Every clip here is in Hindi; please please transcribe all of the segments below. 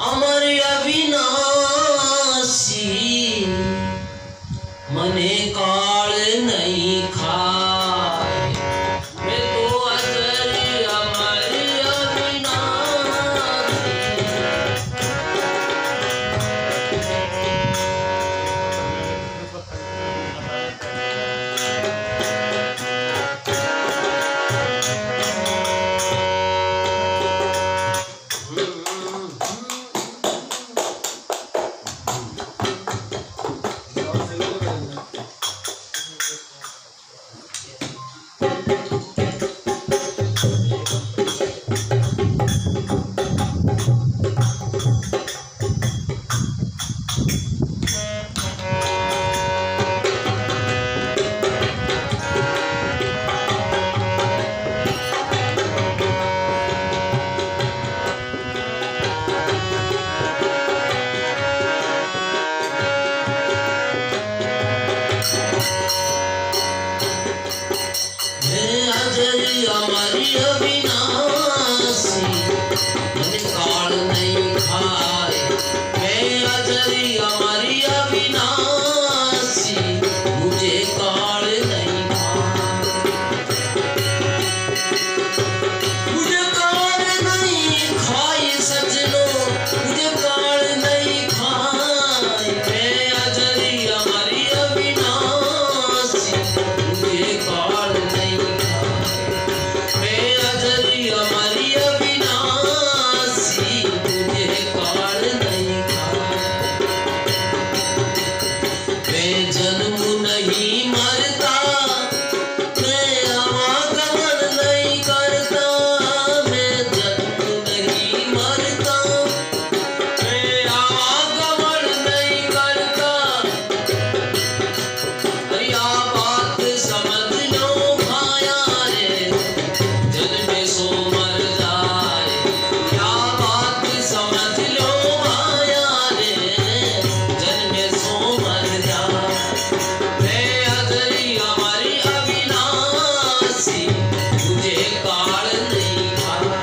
अमर अविनाशी मने काल नहीं खाए। मैं तो अजर अमर हमारी अविनाशी मन काल नहीं खाए। मैं अजरी हमारी अविनाशी मुझे काल नहीं खाए। मुझे काल नहीं खाए सजनो, मुझे काल नहीं खाए। मैं अजरी हमारी अविनाशी मुझे काल नहीं हमारी अविनाशी मुझे काल नहीं खाए। मैं जन्म नहीं मरता, मैं आवागमन नहीं करता। मैं जन्म नहीं मरता, मैं आवागमन नहीं करता। अरे आ बात समझ लो भाया रे, जन्मे सो मर जाए। क्या बात समझ लो भाया रे, जन्मे सो मर जाए। मैं अजरी हमारी अविनाशी मुझे काल नहीं खाए।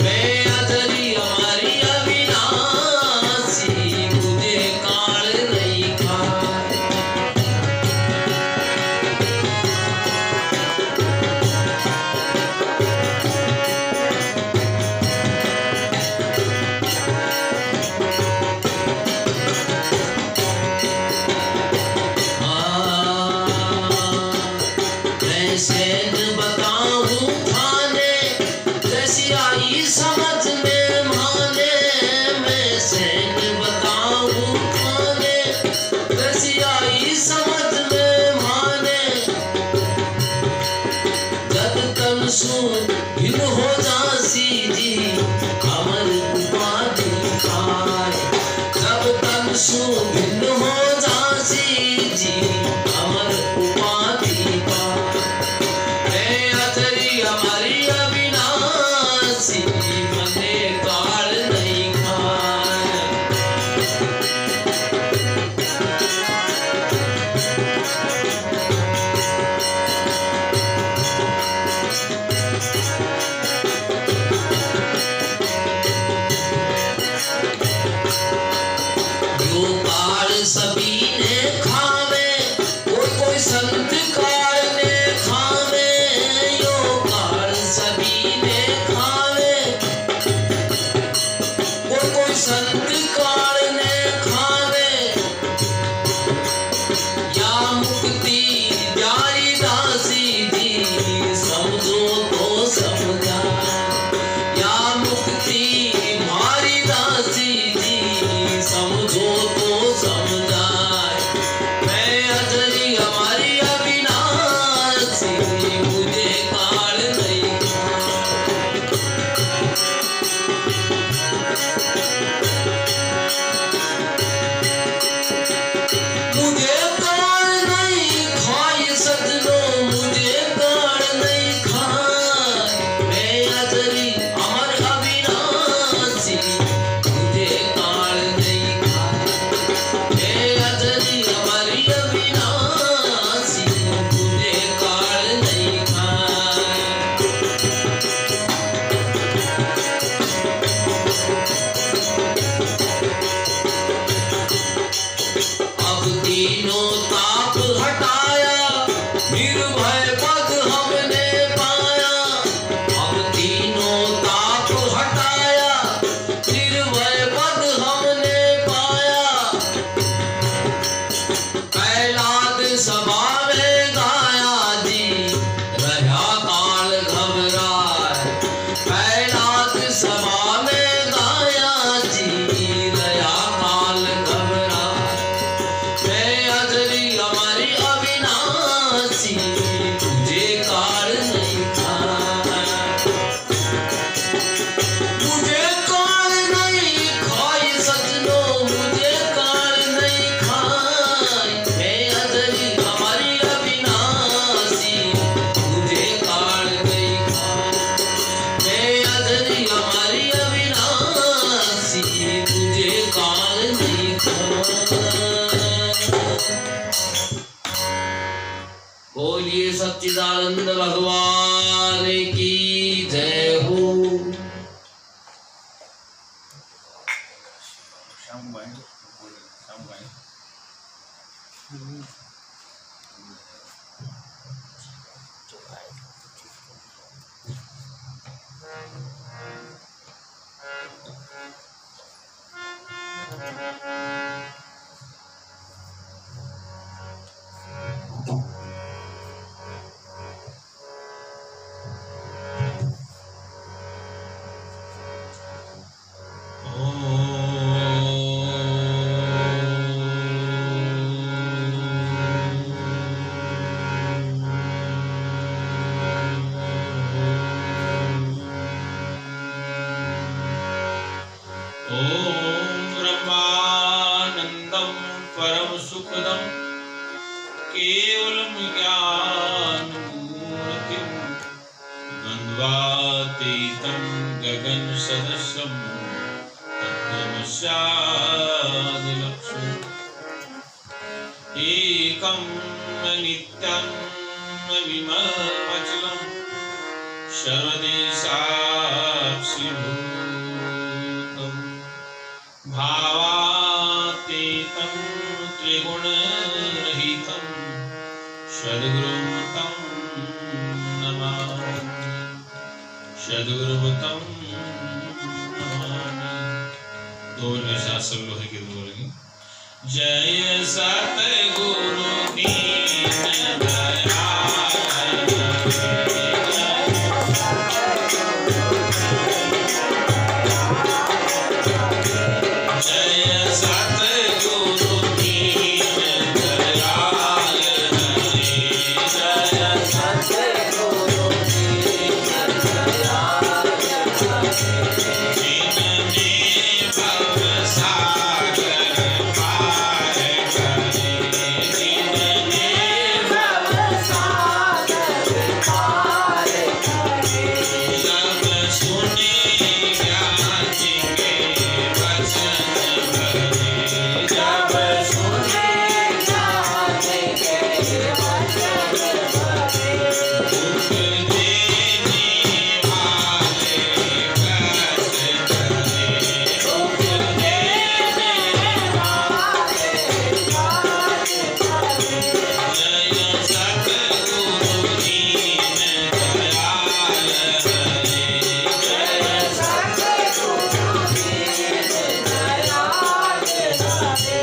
मैं अजरी हमारी अविनाशी मुझे काल नहीं खाए। कैसे बताऊं खाने, कैसी आई समझ में माने। मैं सैन बताऊं खाने, कैसी आई समझ में माने। जब तन सू भिन्न हो जासी जी अमर उपाधि खाए। जब तन सू भिन्न हो जासी जी अमर उपाधि पाए। हमारी अविनाशी मने काल नहीं खाए। यो काल सभी ने खावे, कोई संत काल ने खावे। यो काल सभी ने खावे, कोई संत काल ने खावे। या मुक्ति प्यारी दासी जी समझो तो समझा। सच्चिदानंद भगवान की जय हो। एकं नित्यं विमलमचलं सर्वदेशाक्षिभूतं भावातीतं त्रिगुणरहितं सद्गुरुं तं नमामि। सद्गुरुं तं नमामि। दो में साथ सब लोग के बोलेंगे जय सतगुरु दीन दयाल जय सतगुरु दीन दयाल जय सतगुरु दीन दयाल जिनने भव सागर पार करे जिनने भव सागर पार करे सब सुने ज्ञान के वचन भरे जब सुने ज्ञान के वचन भरे दुख देने वाले कष्ट करे दुख देने वाले कष्ट करे जय सतगुरु दीन दयाल हरे जय सतगुरु दीन दयाल हरे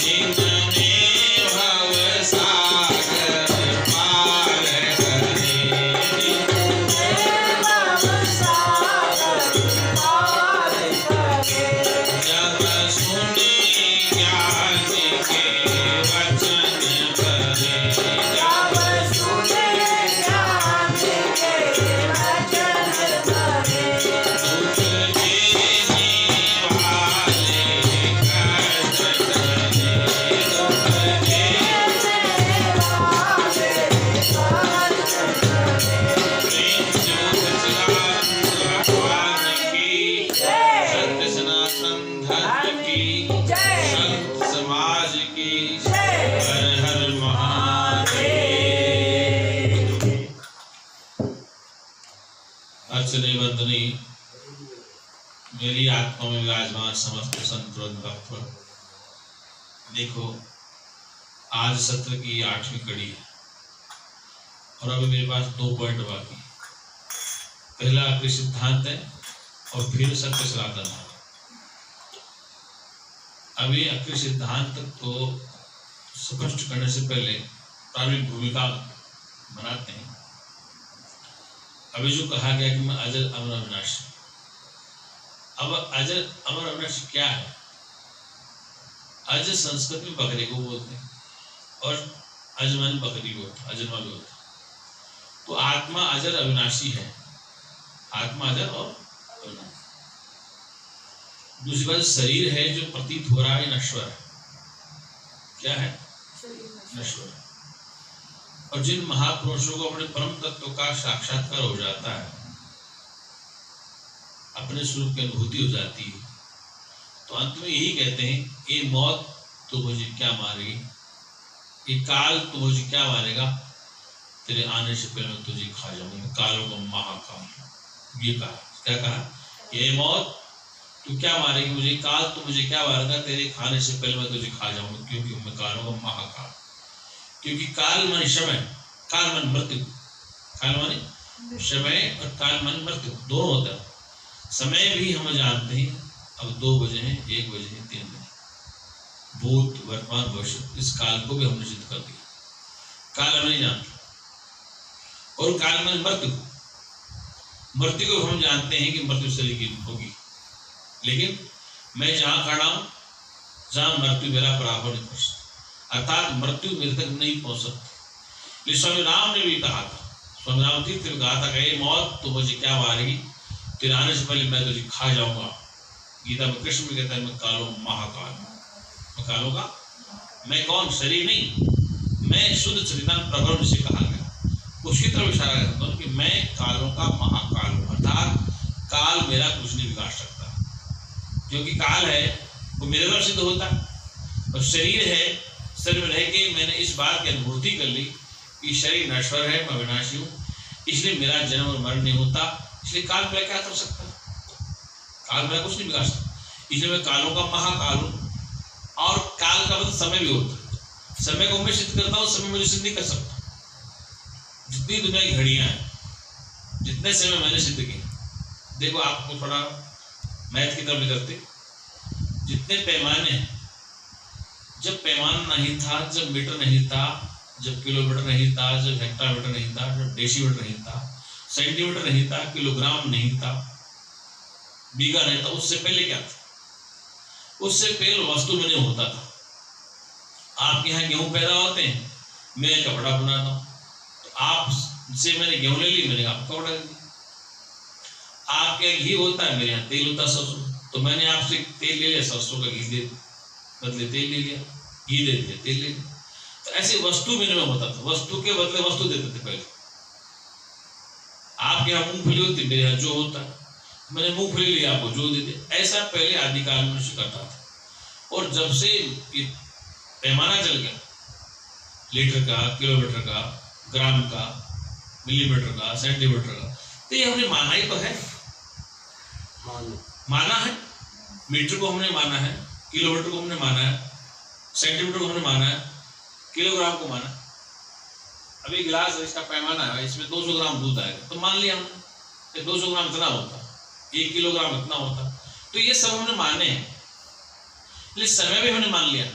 जिनने भव सागर पार करे जिनने भव सागर पार करे जब सुने ज्ञान के वचन भरे जब सुने ज्ञान के वचन भरे दुख देने वाले कष्ट करे दुख देने वाले कष्ट करे प्रेम से सच्चिदानंद भगवान की सत्य सनातन धर्म की संत समाज की हर हर महादेव। अर्चने वंदनी मेरी आत्मा में विराजमान समस्त संत और भक्त, देखो आज सत्र की 8वीं कड़ी है और अभी मेरे पास 2 पॉइंट बाकी। पहला आपके सिद्धांत है और फिर सत्य सनातन है। अभी अक्रिय सिद्धांत को स्पष्ट करने से पहले प्रारंभिक भूमिका बनाते हैं। अभी जो कहा गया कि मैं अजर अमर अविनाशी, अब अजर अमर अविनाशी क्या है? अज संस्कृत में बकरे को बोलते हैं और अजमन बकरी को अजन्मा भी होता है। तो आत्मा अजर अविनाशी है, आत्मा अजर और अविनाशी। दूसरी बात शरीर है जो प्रतीत हो रहा है नश्वर है। क्या है? नश्वर है। और जिन महापुरुषों को अपने परम तत्व का साक्षात्कार हो जाता है, अपने स्वरूप की अनुभूति हो जाती है, तो अंत में यही कहते हैं ये मौत तो मुझे क्या मारेगी, ये काल तो मुझे क्या मारेगा, तेरे आने से पहले मैं तुझे खा जाऊंगा, कालों का महाकाल। ये कहा, क्या कहा, ये मौत तू क्या मारेगी मुझे, काल तू मुझे क्या मारेगा, तेरे खाने से पहले मैं तुझे खा जाऊंगा, क्योंकि मैं कालों का महाकाल। क्योंकि काल मन समय, काल मन मृत्यु, काल मन समय और काल मन मृत्यु दोनों होता है। समय भी हम जानते हैं, अब 2 बजे हैं, 1 बजे हैं, 3 बजे, भूत वर्तमान भविष्य, इस काल को भी हमने सिद्ध कर दिया। काल हम नहीं जानते। और काल मन मृत्यु, मृत्यु को हम जानते हैं कि मृत्यु शरीर की होगी, लेकिन मैं जहां खड़ा हूं जहां मृत्यु मेरा पराभव नहीं कर सकता, अर्थात मृत्यु मेरे तक नहीं पहुंच सकती। स्वामी राम ने भी कहा था, स्वामी राम तीर्थ ने कहा था कि मौत तो मुझे क्या मारेगी, तेरे आने से पहले मैं तुझे खा जाऊंगा। गीता में कृष्ण भी कहता है मैं कालों महाकाल, मैं कालों का, मैं कौन, शरीर नहीं, मैं शुद्ध चरितन प्रकरण से कहा गया, उसकी तरफ इशारा करता हूँ कि मैं कालों का महाकाल हूँ, अर्थात काल मेरा कुछ नहीं बिगाड़ सकता, क्योंकि काल है वो मेरे द्वारा सिद्ध होता है। और शरीर है, शरीर में रह के मैंने इस बात की अनुभूति कर ली कि शरीर नश्वर है, मैं विनाशी हूँ, इसलिए मेरा जन्म और मरण नहीं होता, इसलिए काल मेरा क्या कर सकता है, काल मेरा कुछ नहीं बिगाड़ सकता, इसलिए मैं कालों का महाकाल हूँ। और काल का मतलब समय भी होता है, समय को मैं सिद्ध करता हूँ, समय मुझे सिद्ध नहीं कर सकता। जितनी दुनिया की घड़ियां हैं, जितने समय मैंने सिद्ध किए, देखो आपको थोड़ा मैथ की तरफ ले करते, जितने पैमाने हैं, जब पैमाना नहीं था, जब मीटर नहीं था, जब किलोमीटर नहीं था, जब हेक्टामीटर नहीं था, जब डेसीमीटर नहीं था, सेंटीमीटर नहीं था, किलोग्राम नहीं था, बीघा नहीं था, उससे पहले क्या था, उससे पहले वस्तु मैंने होता था। आपके यहाँ गेहूं पैदा होते हैं, मैं कपड़ा बनाता हूँ, तो आपसे मैंने गेहूं ले ली, मैंने आपको कपड़ा ले लिया। आपके घी होता है, मेरे यहाँ तेल होता है सरसों, तो मैंने आपसे तेल ले लिया, सरसों का घी दे बदले तेल ले लिया, घी दे दिया, तेल ले लिया। तो ऐसे वस्तु विनिमय होता था, वस्तु के बदले वस्तु देते थे पहले। आपके यहाँ मूंगफली होती, मेरे यहाँ जो होता है, मैंने मूंगफली लिया, आपको जो दे दिया। ऐसा पहले आदिकाल में मनुष्य करता था। और जब से पैमाना चल गया, लीटर का, किलोमीटर का, ग्राम का, मिलीमीटर का, सेंटीमीटर का, तो ये हमने माना ही तो है, माना है। मीटर को हमने माना है, किलोमीटर को हमने माना है, सेंटीमीटर को हमने माना है, किलोग्राम को माना। अभी गिलास इसका पैमाना है, इसमें 200 ग्राम दूध आएगा, तो मान लिया हमने 200 ग्राम इतना होता, 1 किलोग्राम इतना होता। तो ये सब हमने माने हैं, इसलिए समय भी हमने मान लिया।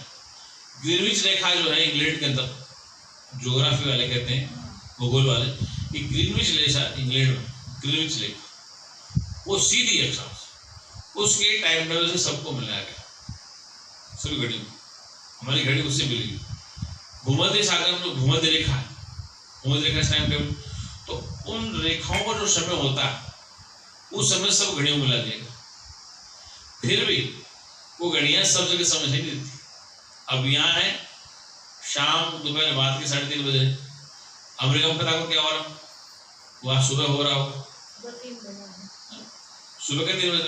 ग्रीनविच रेखा जो है इंग्लैंड के अंदर, ज्योग्राफी वाले कहते हैं, भूगोल वाले, कि ग्रीनविच रेखा इंग्लैंड में, ग्रीनविच रेखा वो सीधी अक्षांश, उसके टाइम टेबल से सबको मिलाया गया, सभी घड़ी में। हमारी घड़ी उससे मिलेगी। भूमध्य सागर में जो भूमध्य रेखा है, भूमध्य रेखा टाइम टेबल, तो उन रेखाओं का जो समय होता है उस समय सब घड़ियों मिला देगा। फिर भी वो घड़ियां सब जगह समय नहीं देती। अब यहाँ है शाम दोपहर बाद के 3:30 बजे, अमेरिका में पता को क्या हो रहा, वहाँ सुबह हो रहा हो, सुबह के 3 बजे।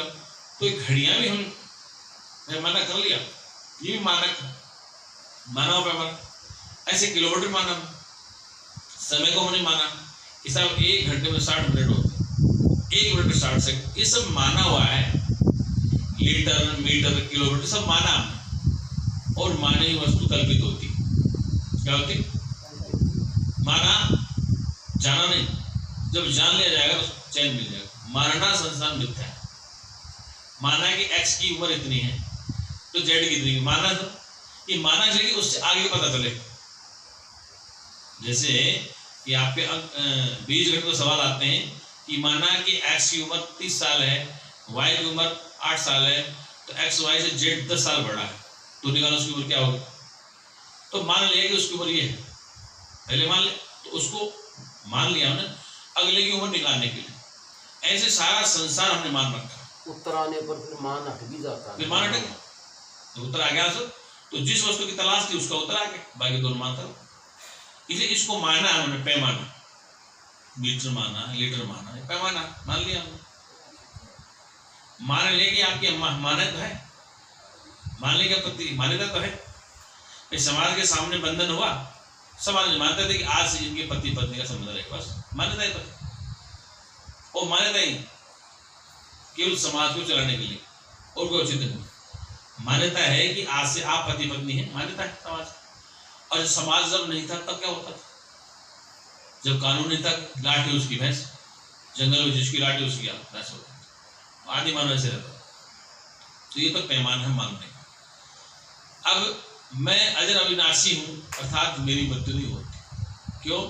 तो घड़ियां भी हम माना कर लिया, ये भी मानक माना पैमाना। ऐसे किलोमीटर माना, समय को हमने माना कि साहब 1 घंटे में 60 मिनट होते, 1 मिनट में 60 सेकंड, ये सब माना हुआ है। लीटर, मीटर, किलोमीटर सब माना, और मानी वस्तु कल्पित होती। क्या होती? माना, जाना नहीं। जब जान लिया जाएगा तो चैन मिल जाएगा। मानना संसार मिथ्या है। माना कि x की उम्र इतनी है तो z कितनी, माना तो ये माना चलिए, उससे आगे पता चले। जैसे कि आपके बीजगणित में सवाल आते हैं कि माना कि x की उम्र 30 साल है, y की उम्र 8 साल है, तो x y से z 10 साल बड़ा है, तो निकालो उसकी उम्र क्या होगी। तो मान लिया कि उसकी उम्र ये है, पहले मान लिया, तो उसको मान लिया हमने अगले की उम्र निकालने के लिए। ऐसे सारा संसार हमने मान रखा। उत्तर आने पर फिर मान हट भी जाता है, फिर मान हटेगा तो उत्तर आ गया। तो जिस वस्तु की तलाश थी उसका उत्तर आ गया, बाकी दोनों मानता। इसलिए इसको माना हमने, पैमाना, मीटर माना, लीटर माना, पैमाना मान लिया हमने। मान लिया कि आपकी मान्यता है, मान लिया प्रति मान्यता तो है। इस समाज के सामने बंधन हुआ, समाज मानते थे कि आज से इनके पति पत्नी का संबंध रहेगा, बस मान्यता है। और मान्यता ही केवल समाज को चलाने के लिए और कोई औचित्य नहीं। मान्यता है कि आज से आप पति पत्नी हैं, मान्यता है समाज। और समाज जब नहीं था तब क्या होता था? जब कानून नहीं था, लाठी उसकी भैंस, जंगल में जिसकी लाठी उसकी भैंस होती, आदि मानव ऐसे रहता। तो ये तो पैमान है मानने का। अब मैं अजर अविनाशी हूँ, अर्थात मेरी मृत्यु नहीं होती। क्यों?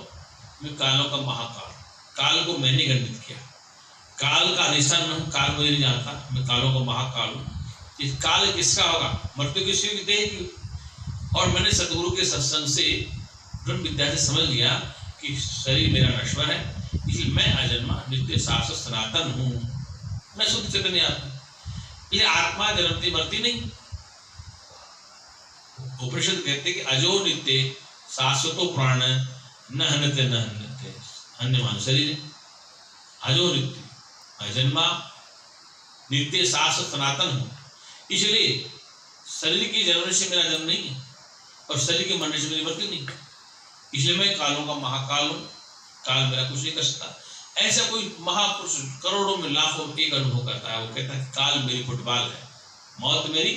मैं कालों का महाकाल, काल को मैंने गणित किया, काल का अधिष्ठान मैं हूँ, काल मुझे नहीं जानता, मैं कालों का महाकाल हूँ। इस काल किसका होगा? मृत्यु किसी की देह की। और मैंने सतगुरु के सत्संग से, ब्रह्म विद्या से समझ लिया कि शरीर मेरा नश्वर है, इसलिए मैं अजन्मा नित्य शाश्वत सनातन हूँ, मैं शुद्ध चैतन्य आत्मा। ये आत्मा जन्मती मरती नहीं। उपनिषद कहते कि अजो नित्य शाश्वतो प्राण न हन्यते न हन्यते हन्यमान शरीर। अजो नित्य, अजन्मा नित्य शाश्वत सनातन हूँ, इसलिए शरीर की जन्म से मेरा जन्म नहीं है और शरीर के मरने से मेरी मृत्यु नहीं। इसलिए मैं कालों का महाकाल हूँ, काल मेरा कुछ नहीं कर सकता। ऐसा कोई महापुरुष करोड़ों में लाखों एक अनुभव करता है, वो कहता है काल मेरी फुटबॉल है, मौत मेरी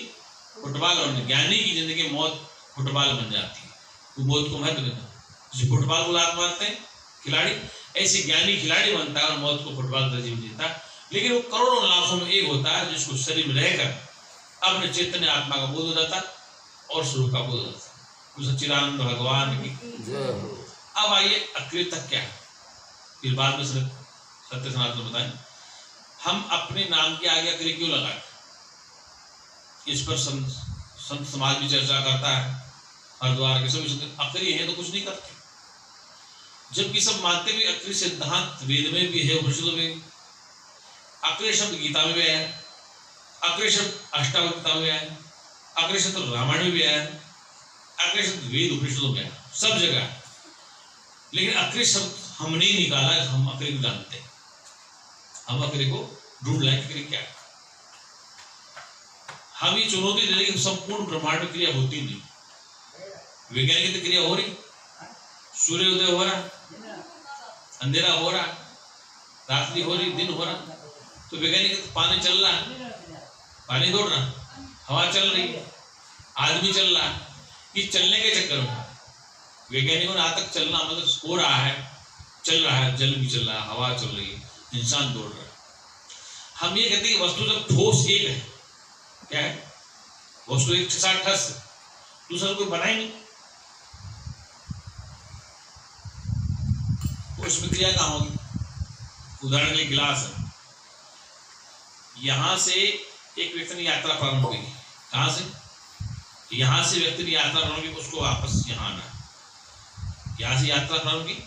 फुटबॉल। और ज्ञानी की जिंदगी मौत फुटबॉल बन जाती है, वो मौत को महत्व देता है। जैसे फुटबॉल को लात मारते हैं खिलाड़ी, ऐसे ज्ञानी खिलाड़ी बनता है और मौत को फुटबॉल तरजीह देता है। लेकिन वो करोड़ों लाखों में एक होता है जिसको शरीर में रहकर अपने चैतन्य आत्मा का बोध हो जाता और स्वरूप का बोध हो जाता। सच्चिदानंद भगवान की जय हो। अब आइए अक्रिय तक क्या है, फिर बाद में सत्य सनातन बताएं। हम अपने नाम के आगे अक्रिय क्यों लगाए? इस पर संत समाज भी चर्चा करता है। हरिद्वार के सभी अक्रिय है तो कुछ नहीं करते, जबकि सब मानते भी अक्रिय सिद्धांत वेद में भी है, उपनिषदों में। अक्रिय शब्द गीता में भी आया है, अक्रिय शब्द अष्टावक्र में आया है, अक्रिय शब्द रामायण में भी आया है, अक्रिय शब्द वेद उपनिषदों में आया, सब जगह। लेकिन अक्रिय शब्द हमने नहीं निकाला, हम अक्रिय को जानते हैं। हम अक्रिय को ढूंढ लाए, अक्रिय क्या है। हम ये चुनौती दे रहे कि संपूर्ण ब्रह्मांड में क्रिया होती नहीं। वैज्ञानिक तो क्रिया हो रही, सूर्योदय हो रहा, अंधेरा हो रहा, रात्रि हो रही, दिन हो रहा। तो वैज्ञानिक पानी चल रहा है, पानी दौड़ रहा, हवा चल रही है, आदमी चल रहा है। ये चलने के चक्कर में वैज्ञानिकों ने आज तक चलना मतलब हो रहा है, चल रहा है, जल भी चल रहा है, हवा चल रही है, इंसान दौड़ रहा है। हम ये कहते हैं कि वस्तु जब ठोस एक है, क्या है? वस्तु एक के साथ ठस, दूसरा कोई बना ही नहीं, तो उसमें क्रिया कहाँ होगी? उदाहरण के लिए गिलास है, यहां से एक व्यक्ति ने यात्रा प्रारंभ की, कहां से? यहां से व्यक्ति ने यात्रा प्रारंभ की, उसको वापस यहाँ आना, यहां से यात्रा प्रारंभ की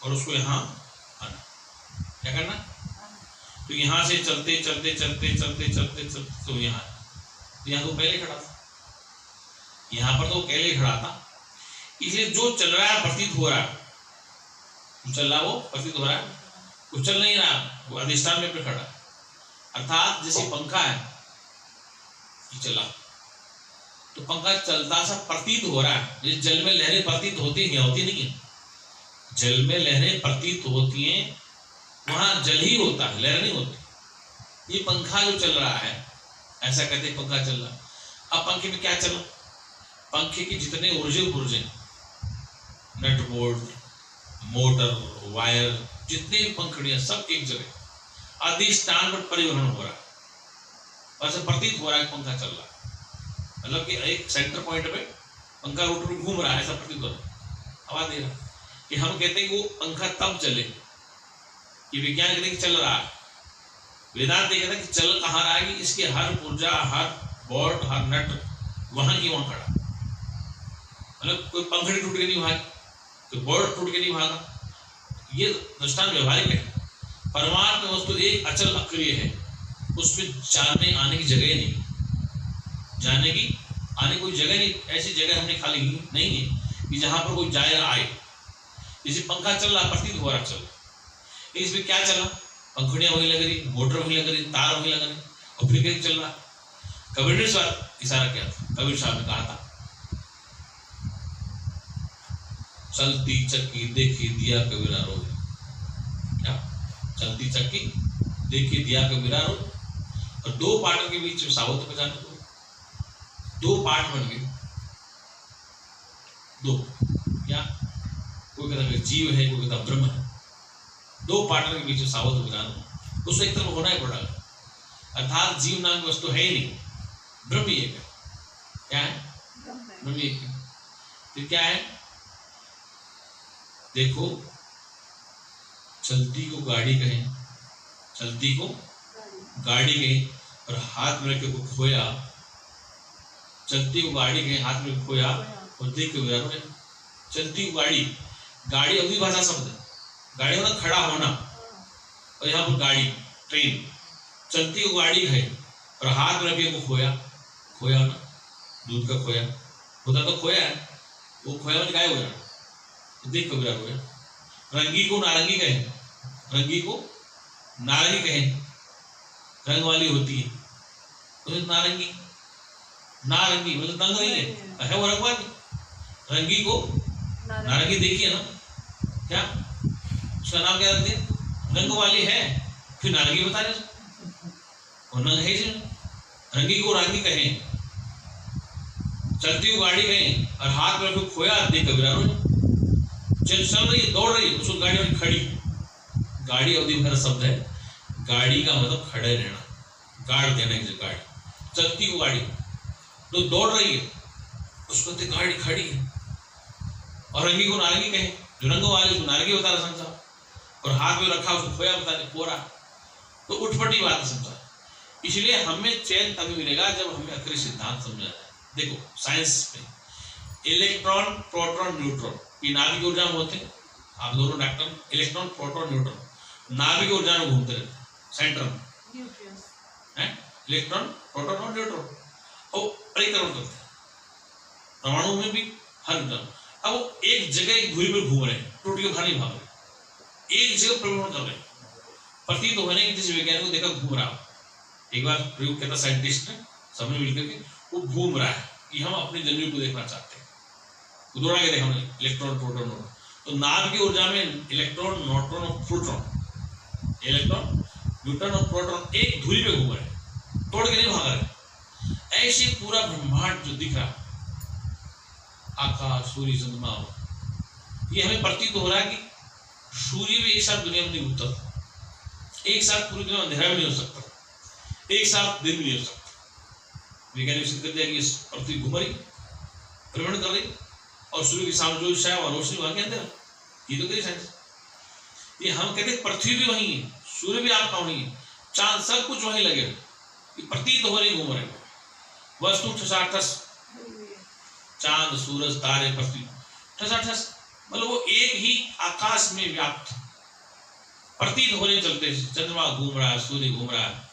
और उसको यहाँ आना, क्या करना? तो यहां से चलते चलते चलते चलते चलते चलते तो यहाँ तो पहले खड़ा था, यहाँ पर तो पहले खड़ा था। इसलिए जो चल रहा है प्रतीत हो रहा है, जो चल रहा है वो प्रतीत हो रहा है, वो चल नहीं रहा, वो अधिष्ठान में पे खड़ा। अर्थात जैसे पंखा है, ये चला तो पंखा चलता सा प्रतीत हो रहा है। जिस जल में लहरें प्रतीत होती हैं, होती नहीं है, जल में लहरें प्रतीत होती हैं, वहां जल ही होता है, लहर नहीं होती। ये पंखा जो चल रहा है, ऐसा कहते हैं पंखा चल रहा। अब पंखे में क्या चल रहा? पंखे की जितने ऊर्जे नट बोल्ट, मोटर, वायर, जितने भी पंखड़ियां सब एक जगह अधिष्ठान पर परिवहन हो रहा है। ऐसा प्रतीत हो रहा है पंखा चल रहा है, मतलब कि एक सेंटर पॉइंट पे पंखा रोटर में घूम रहा है, ऐसा प्रतीत हो रहा है, आवाज दे रहा है। कि हम कहते हैं कि वो पंखा तब चले, ये विज्ञान कहते हैं कि चल रहा है। वेदांत ये कहता है कि चल कहाँ रहा है कि इसके हर पुर्जा, हर बोल्ट, हर नट वहां की वहां खड़ा, मतलब कोई पंखड़ी टूट के नहीं भागी, कोई बोल्ट टूट के नहीं भागा। ये दृष्टांत व्यवहारिक है। परमात्मा वस्तु एक अचल अक्रिय है, उसमें जाने आने की जगह नहीं, जाने की आने कोई जगह नहीं। ऐसी जगह हमने खाली नहीं है कि जहां पर कोई जाए आए। जैसे पंखा चल रहा, प्रतीत हो रहा चल, इसमें क्या चला? पंखुड़ियां वही लग रही, मोटर वही लग रही, तार वही लग रही, और फिर कहीं चल रहा। कबीर ने इशारा किया था, कबीर साहब ने कहा था चलती चक्की देखी दिया कबीरा रोए। क्या? चलती चक्की देखी दिया कबीरा रोए। और दो पार्टों के बीच सावत बजाने को, दो पार्ट बन गए, दो, क्या? कोई कहता है जीव है, कोई कहता ब्रह्म है, दो पार्टनर के बीच सावत बजाना, उसको एक तरफ होना ही पड़ा। अर्थात जीव नाम की वस्तु है ही नहीं, ब्रह्म ही एक है। क्या है? ब्रह्म एक है। फिर क्या है? देखो, चलती को गाड़ी कहें, चलती को गाड़ी कहें, और हाथ में रखे को खोया, चलती को गाड़ी कहें, हाथ में खोया, और देख के चलती को गाड़ी, गाड़ी अवधि भाषा शब्द है। गाड़ी होना खड़ा होना, और यहाँ पर गाड़ी, ट्रेन, चलती को गाड़ी है, और हाथ में रखे को खोया, खोया ना, दूध का खोया होता तो खोया है, वो खोया में गायब हो जाना, तो देख कबीरा खोया। रंगी को नारंगी कहें, रंगी को नारंगी कहें, रंग वाली होती है, तो नारंगी, नारंगी मतलब रंग नहीं है वो रंग वाली। रंगी को नारंगी देखिए ना, क्या उसका नाम क्या रखते हैं? रंग वाली है, फिर नारंगी बता रहे और नंग है। रंगी को रांगी कहें, चलती हुई गाड़ी कहें, और हाथ में रखो खोया, देख कबीरा रोए। चल रही है, दौड़ रही है, उसको गाड़ी में खड़ी, गाड़ी अवधि भर शब्द है। गाड़ी का मतलब खड़े रहना, गाड़ देना की गाड़ी, चलती को गाड़ी, तो दौड़ रही है, उसको कहते गाड़ी खड़ी है। और रंगी को नारंगी कहे, जो रंग वाले उसको नारंगी बता रहा संसार, और हाथ में रखा उसको खोया बता रहे, कोरा, तो उठपटी बात है संसार। इसलिए हमें चैन तभी मिलेगा जब हमें अक्रिय सिद्धांत समझा जाए। देखो साइंस में इलेक्ट्रॉन, प्रोटॉन, न्यूट्रॉन, ये नाभिक ऊर्जा में होते हैं। आप दोनों डॉक्टर, इलेक्ट्रॉन, प्रोटॉन, न्यूट्रॉन नाभिक ऊर्जा में घूमते रहते हैं, सेंटर में है इलेक्ट्रॉन, प्रोटॉन और न्यूट्रॉन, और परिक्रमण करते हैं। परमाणु में भी हर जगह। अब वो एक जगह एक धुरी पर घूम रहे हैं, टूट के बाहर नहीं भाग रहे, एक जगह परिभ्रमण कर रहे हैं। प्रतीत होने की जिस वैज्ञानिक को देखा घूम रहा, एक बार प्रयोग किया था साइंटिस्ट ने, सबने मिलकर के, वो घूम रहा है कि हम अपनी जमीन को देखना चाहते हैं। दौड़ा के देखा हमने, इलेक्ट्रॉन, प्रोटॉन, न्यूट्रॉन। तो नाभ की ऊर्जा में इलेक्ट्रॉन, न्यूट्रॉन और प्रोटॉन, इलेक्ट्रॉन, न्यूट्रॉन और प्रोटॉन एक धुरी पे घूम रहे, तोड़ के नहीं भाग रहे। ऐसे पूरा ब्रह्मांड जो दिख रहा, आकाश, सूर्य, चंद्रमा, ये हमें प्रतीत हो रहा है कि सूर्य भी एक साथ दुनिया में नहीं घूमता, एक साथ पूरी दुनिया अंधेरा भी नहीं हो सकता, एक साथ दिन भी नहीं हो सकता। वैज्ञानिक सिद्ध कर दिया कि पृथ्वी घूम रही, भ्रमण कर रही, और सूर्य के सामने जो दिशा है वह रोशनी वहां के अंदर, ये तो कही साइंस। ये हम कहते हैं पृथ्वी भी वही है, सूर्य भी आपका वही है, चांद, सब कुछ वही लगे, प्रतीत हो रही, घूम रहे। वस्तु ठसाठस, चांद, सूरज, तारे, पृथ्वी ठसाठस, मतलब वो एक ही आकाश में व्याप्त प्रतीत होने चलते। चंद्रमा घूम रहा है, सूर्य घूम रहा है,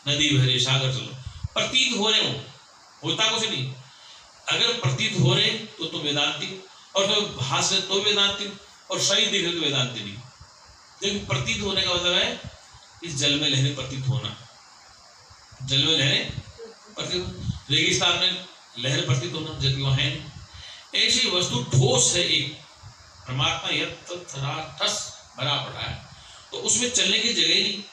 नदी बह रही, सागर चलो, प्रतीत हो रहे हो, होता कुछ नहीं। अगर प्रतीत हो रहे तो वेदांती, और तो भास रहे तो वेदांती, और सही दिख रहे तो वेदांती नहीं। लेकिन प्रतीत होने का मतलब है इस जल में लहरें प्रतीत होना, जल में लहरें प्रतीत, रेगिस्तान में लहर प्रतीत होना, जबकि वहां है। ऐसी वस्तु ठोस है एक, परमात्मा यथार्थस भरा पड़ा है, तो उसमें चलने की जगह ही नहीं।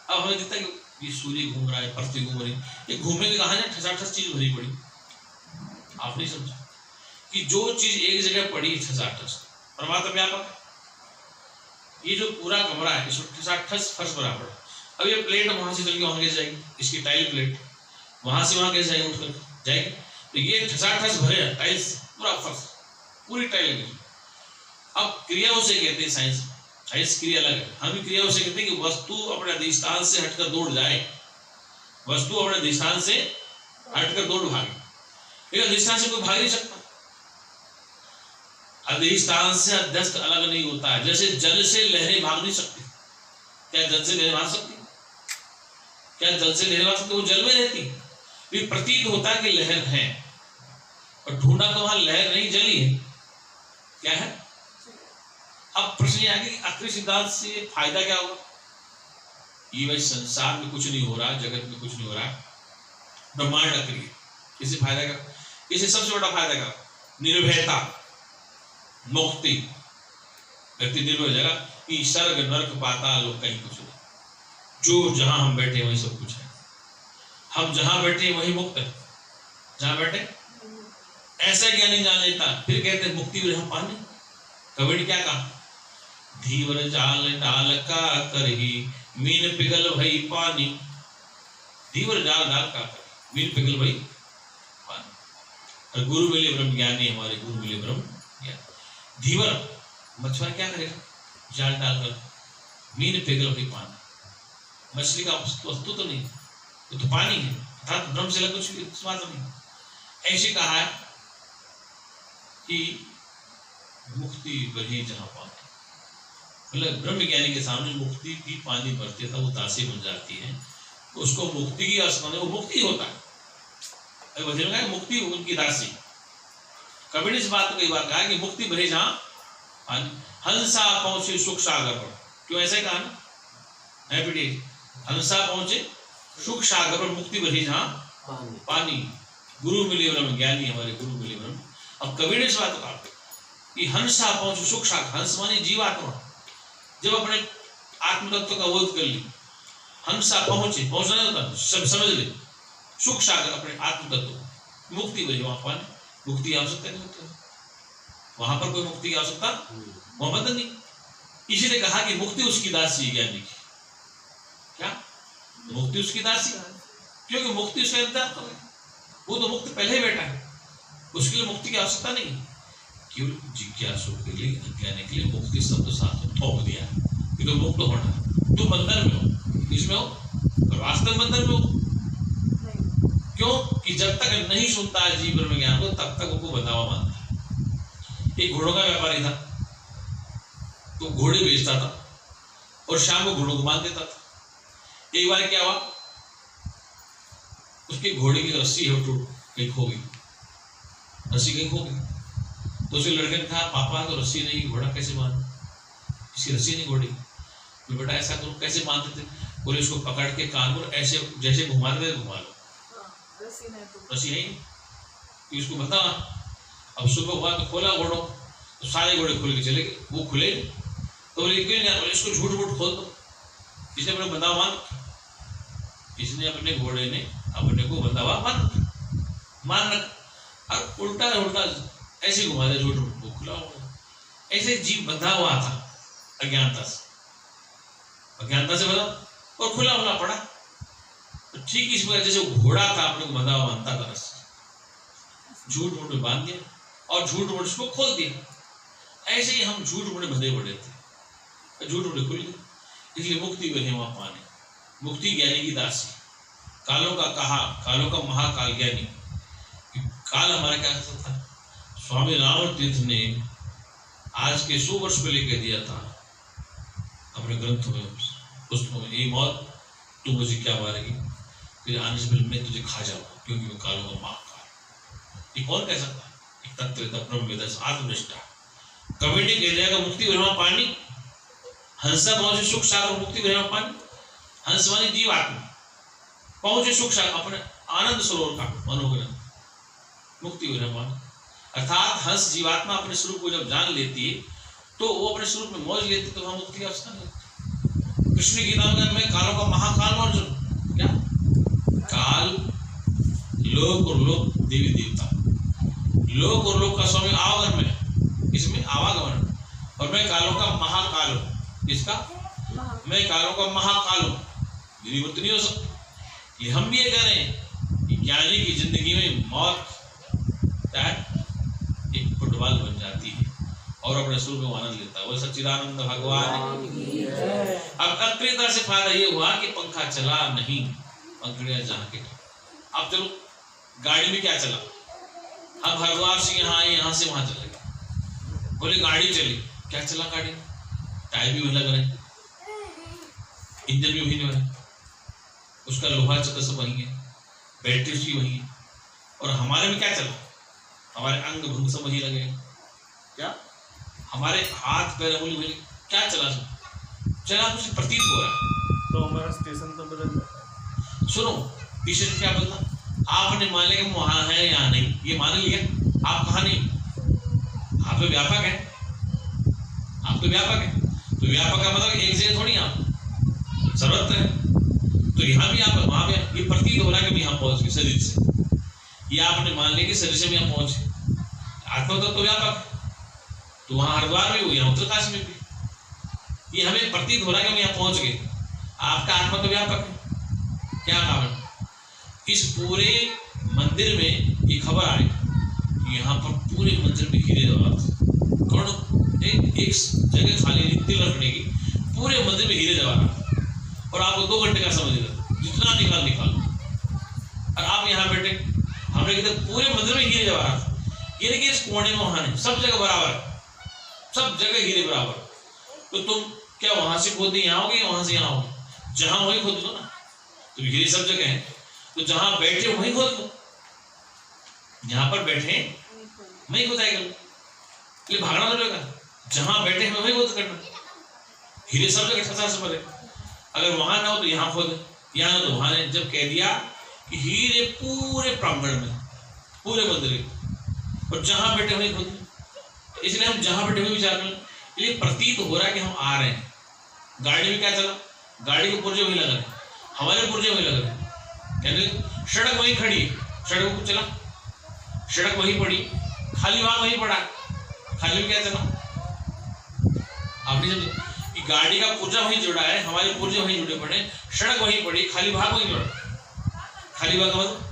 अब हमें दिखता है कि ये सूर्य घूम रहा है, पृथ्वी घूम रही, ये घूमने के कहा है, ठसाठस चीज भरी पड़ी। आप नहीं समझा कि जो चीज एक जगह पड़ी ठसाठस, परमात्मा व्यापक है। ये जो पूरा कमरा है, इसमें ठसाठस फर्श भरा पड़ा। अब ये प्लेट वहां से चल के वहां कैसे जाएगी, इसकी टाइल प्लेट वहां से वहां कैसे जाएगी, उठकर जाएगी, तो ये ठसाठस भरे टाइल्स, पूरा फर्श, पूरी टाइल लगी। अब क्रिया उसे कहते हैं साइंस, साइंस क्रिया अलग है, हम क्रिया उसे कहते हैं कि वस्तु अपने अधिष्ठान से हटकर दौड़ जाए, वस्तु अपने अधिष्ठान से हटकर दौड़ भागे। लेकिन अधिष्ठान से कोई भाग नहीं सकता, अधिष्ठान से अध्यस्त अलग नहीं होता है। जैसे जल से लहरें भाग नहीं सकती, क्या जल से लहरें भाग सकती, क्या जल से लहरें भाग सकती, वो जल में रहती। भी प्रतीत होता है कि लहर है, और ढूंढा तो वहां लहर नहीं, जली है, क्या है। अब प्रश्न यह है कि अक्रिय सिद्धांत से फायदा क्या होगा। ये भाई संसार में कुछ नहीं हो रहा, जगत में कुछ नहीं हो रहा, ब्रह्मांड अक्रिय, इससे फायदा क्या, इससे सबसे बड़ा फायदा क्या, निर्भयता। मुक्ति, व्यक्ति निर्भर हो जाएगा कि स्वर्ग नरक पाताल लोग कहीं कुछ नहीं, जो जहां हम बैठे वहीं सब कुछ है। हम जहां बैठे वहीं मुक्त है, जहां बैठे ऐसा ज्ञानी जान लेता। फिर कहते मुक्ति विरह पानी। कबीर क्या कहा, धीवर जाल डाल का करही मीन पिघल भई पानी। धीवर जाल डाल का करही मीन पिघल भई पानी। और गुरु मिले ब्रह्म ज्ञानी, हमारे गुरु मिले ब्रह्म ज्ञानी। धीवर मछुआरा क्या करेगा, जाल डालकर मीन पिघल भई पानी। मछली का वस्तु तो नहीं, वो तो पानी है, अर्थात ब्रह्म से अलग कुछ स्वाद नहीं। ऐसे कहा है कि मुक्ति वही जहां पानी, मतलब ब्रह्म ज्ञानी के सामने मुक्ति की पानी भरते था वो दासी बन जाती है, उसको मुक्ति की आसमान वो मुक्ति होता है। मुक्ति उनकी दासी। कबीर इस बात को कई बार कहा कि मुक्ति भरे जहां पानी, हंसा पहुंचे सुख सागर पर। क्यों ऐसे कहा ना, है बेटी, हंसा पहुंचे सुख सागर पर, मुक्ति भरी जहां पानी। गुरु मिले ब्रह्म ज्ञानी, हमारे गुरु मिले ब्रह्म। अब कबीर ने इस बात को कहा कि हंसा पहुंचे सुख सागर, हंस माने जीवात्मा, जब अपने आत्म तत्व का बोध कर ली, हंसा पहुंचे, पहुंचना नहीं होता, सब समझ ले, सुख सागर अपने आत्म तत्व, मुक्ति भरी वहां पानी। मुक्ति की आवश्यकता नहीं होती, वहां पर कोई मुक्ति की आवश्यकता वहां बंधन नहीं। इसीलिए कहा कि मुक्ति उसकी दासी ज्ञानी की। क्या मुक्ति उसकी दासी, क्योंकि मुक्ति उसका इंतजार कर रही है, वो तो मुक्त पहले ही बैठा है, उसके लिए मुक्ति की आवश्यकता नहीं। केवल जिज्ञासु के लिए, अज्ञानी के लिए मुक्ति शब्द साथ में थोप दिया है कि तो मुक्त होना, तुम बंधन में हो, इसमें हो, और वास्तव बंधन में हो। क्यों कि जब तक नहीं सुनता है जीव ब्रह्म ज्ञान को, तब तक उनको बंधा हुआ मानता है। एक घोड़ों का व्यापारी था, तो घोड़े बेचता था और शाम को घोड़ों को बांध देता था। एक बार क्या हुआ, उसके घोड़े की रस्सी है टूट कहीं खो गई, रस्सी कहीं खो गई। तो उसके लड़के ने कहा, पापा तो रस्सी नहीं, घोड़ा कैसे बांध, इसकी रस्सी नहीं घोड़ी। तो बेटा ऐसा करो, कैसे बांधते थे? बोले इसको पकड़ के कान पर ऐसे जैसे घुमा दे, घुमा लो, रस्सी है ही उसको बता। अब सुबह हुआ तो खोला घोड़ों, तो सारे घोड़े खुल के चले गए, वो खुले तो बोले क्यों नहीं, इसको झूठ मूठ खोल दो, इसने अपने बंधा मान, इसने अपने घोड़े ने अपने को बंधा हुआ मान रखा, और उल्टा उल्टा ऐसे घुमा दिया, झूठ मूठ, वो खुला हुआ। ऐसे जीव बंधा हुआ था अज्ञानता से बंधा और खुला हुआ पड़ा। तो ठीक इस वजह जैसे घोड़ा था अपने को बंधा हुआ मानता था, झूठ मूठ में बांध दिया और झूठ मूठ उसको खोल दिया। ऐसे ही हम झूठ मूठ बंधे पड़े थे, झूठ मूठ खुल गए। इसलिए मुक्ति वही वहां पाने, मुक्ति ज्ञानी की दासी। कालों का कहा, कालों का महाकाल ज्ञानी। काल हमारा क्या था, स्वामी रावण तीर्थ ने आज के 100 वर्ष पहले कह दिया था अपने ग्रंथों में, पुस्तकों में, ये मौत तू मुझे क्या मारेगी, फिर आने से पहले मैं तुझे खा जाऊंगा, क्योंकि मैं कालों का महाकाल। ये कौन कह सकता है, एक तत्व ब्रह्मवेद आत्मनिष्ठा। कबीर ने कह दिया मुक्ति ब्रह्म पानी, हंसा पहुंचे सुख सागर, मुक्ति ब्रह्म पानी। हंस मानी जीवात्मा, पहुंचे सुख सागर, अपने आनंद सरोवर का मनोग्रंथ, मुक्ति ब्रह्म पानी। अर्थात हंस जीवात्मा अपने स्वरूप को जब जान लेती है तो वो अपने स्वरूप में मौज लेती, तो वहां मुक्ति की अवस्था नहीं होती। कृष्ण गीता में मैं कालों का महाकाल और क्या काल, लोक और लोक देवी देवता, लोक और लोक का स्वामी आवागमन में, इसमें आवागमन, और मैं कालों का महाकाल हूं। इसका मैं कालों का महाकाल हूं, विवर्त नहीं हो सकती। ये हम भी ये कह रहे हैं कि ज्ञानी की जिंदगी में मौत एक फुटबॉल बन जाती है और अपने स्वरूप में आनंद लेता है। वो सच्चिदानंद भगवान। अब अक्रियता से फायदा ये हुआ कि पंखा चला नहीं, पंखड़ियां जहाँ के। अब चलो गाड़ी में क्या चला, हम हरिद्वार से यहाँ आए, यहाँ से वहां चले गए, बोले गाड़ी चली, क्या चला गाड़ी, टायर भी वही लग रहे, इंजन भी वही लग, उसका लोहा चक्कर सब वही है, बैटरी भी वही है, और हमारे में क्या चला, हमारे अंग भंग सब वही लगे, क्या हमारे हाथ पैर उंगली वही, क्या चला चला कुछ प्रतीत हो रहा है। तो हमारा स्टेशन तो बदल जाता है। सुनो स्टेशन क्या बोलता, आपने मान लिया वहां है या नहीं, ये मान लिया, आप कहा नहीं, आप तो व्यापक है, आप तो व्यापक है, तो व्यापक का मतलब एक जगह थोड़ी आप सर्वत्र है। तो यहाँ भी आप वहां पे ये प्रतीत हो रहा है कि यहाँ पहुंच गए शरीर से, ये आपने मान लिया कि शरीर से भी यहाँ पहुंचे। आत्मा तो व्यापक, तो वहां हरिद्वार में हुई, यहाँ उत्तरकाशी में भी ये हमें प्रतीत हो रहा है कि हम यहाँ पहुंच गए। आपका आत्मा तो व्यापक है। क्या कारण? इस पूरे मंदिर में ये खबर आई कि यहाँ पर पूरे मंदिर में हीरे जवाहरात, कौन एक जगह खाली नहीं तिल रखने की, पूरे मंदिर में हीरे जवाहरात, और आपको 2 घंटे का समय देगा, जितना निकाल। और आप यहाँ बैठे, हमने कहते पूरे मंदिर में हीरे जवाहरात, ये नहीं कि इस कोने में वहां नहीं, सब जगह बराबर है, सब जगह हीरे बराबर। तो तुम क्या वहां से खोद यहाँ आओगे, वहां से यहाँ आओगे? जहां वही खोद दो ना, तो हीरे सब जगह है, तो जहां बैठे वहीं खोद दो। यहाँ पर बैठे वहीं खोदाई कर लो, भागना तो लगेगा, जहां बैठे हैं वहीं खोद करना। हीरे सब जगह ठसा से भरे, अगर वहां ना हो तो यहाँ खोद, यहाँ ना तो वहां ने जब कह दिया कि हीरे पूरे प्रांगण में, पूरे मंदिर में, और जहां बैठे वहीं खोद, इसलिए हम जहां बैठे हुए विचार करें। इसलिए प्रतीत हो रहा है कि हम आ रहे हैं। गाड़ी में क्या चला, गाड़ी के पुर्जे वहीं लग रहे, हमारे पुर्जे वहीं लग रहे, कहते सड़क वहीं खड़ी, सड़क को चला, सड़क वहीं पड़ी, खाली भाग वहीं पड़ा, खाली में क्या चला? आपने समझे कि गाड़ी का पुर्जा वहीं जुड़ा है, हमारे पुर्जे वहीं जुड़े पड़े, सड़क वहीं पड़ी, खाली भाग वहीं जुड़ा। खाली भाग मतलब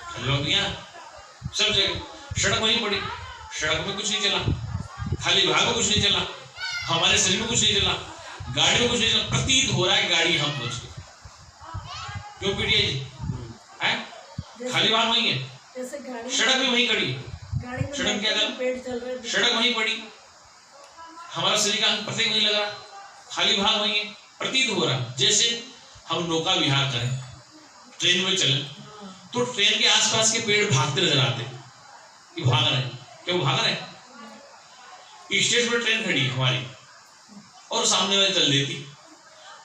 खाली भाग यहाँ सब जगह, सड़क वहीं पड़ी, सड़क में कुछ नहीं चला, खाली भाग में कुछ नहीं चला, हमारे शरीर में कुछ नहीं चला, गाड़ी में कुछ नहीं चला। प्रतीत हो रहा है गाड़ी हम पहुंच गए। क्यों पीटिए जी? खाली भाग वहीं है, सड़क भी वहीं खड़ी, सड़क क्या चल, सड़क वहीं पड़ी, हमारा शरीर का अंग प्रत्येक वहीं लगा, खाली भाग वहीं है। प्रतीत हो रहा जैसे हम नौका विहार करें, ट्रेन में चले, तो ट्रेन के आसपास के पेड़ भागते नजर आते कि भाग रहे हैं, क्यों भाग रहे हैं? स्टेशन पर ट्रेन खड़ी हमारी और सामने वाले चल देती,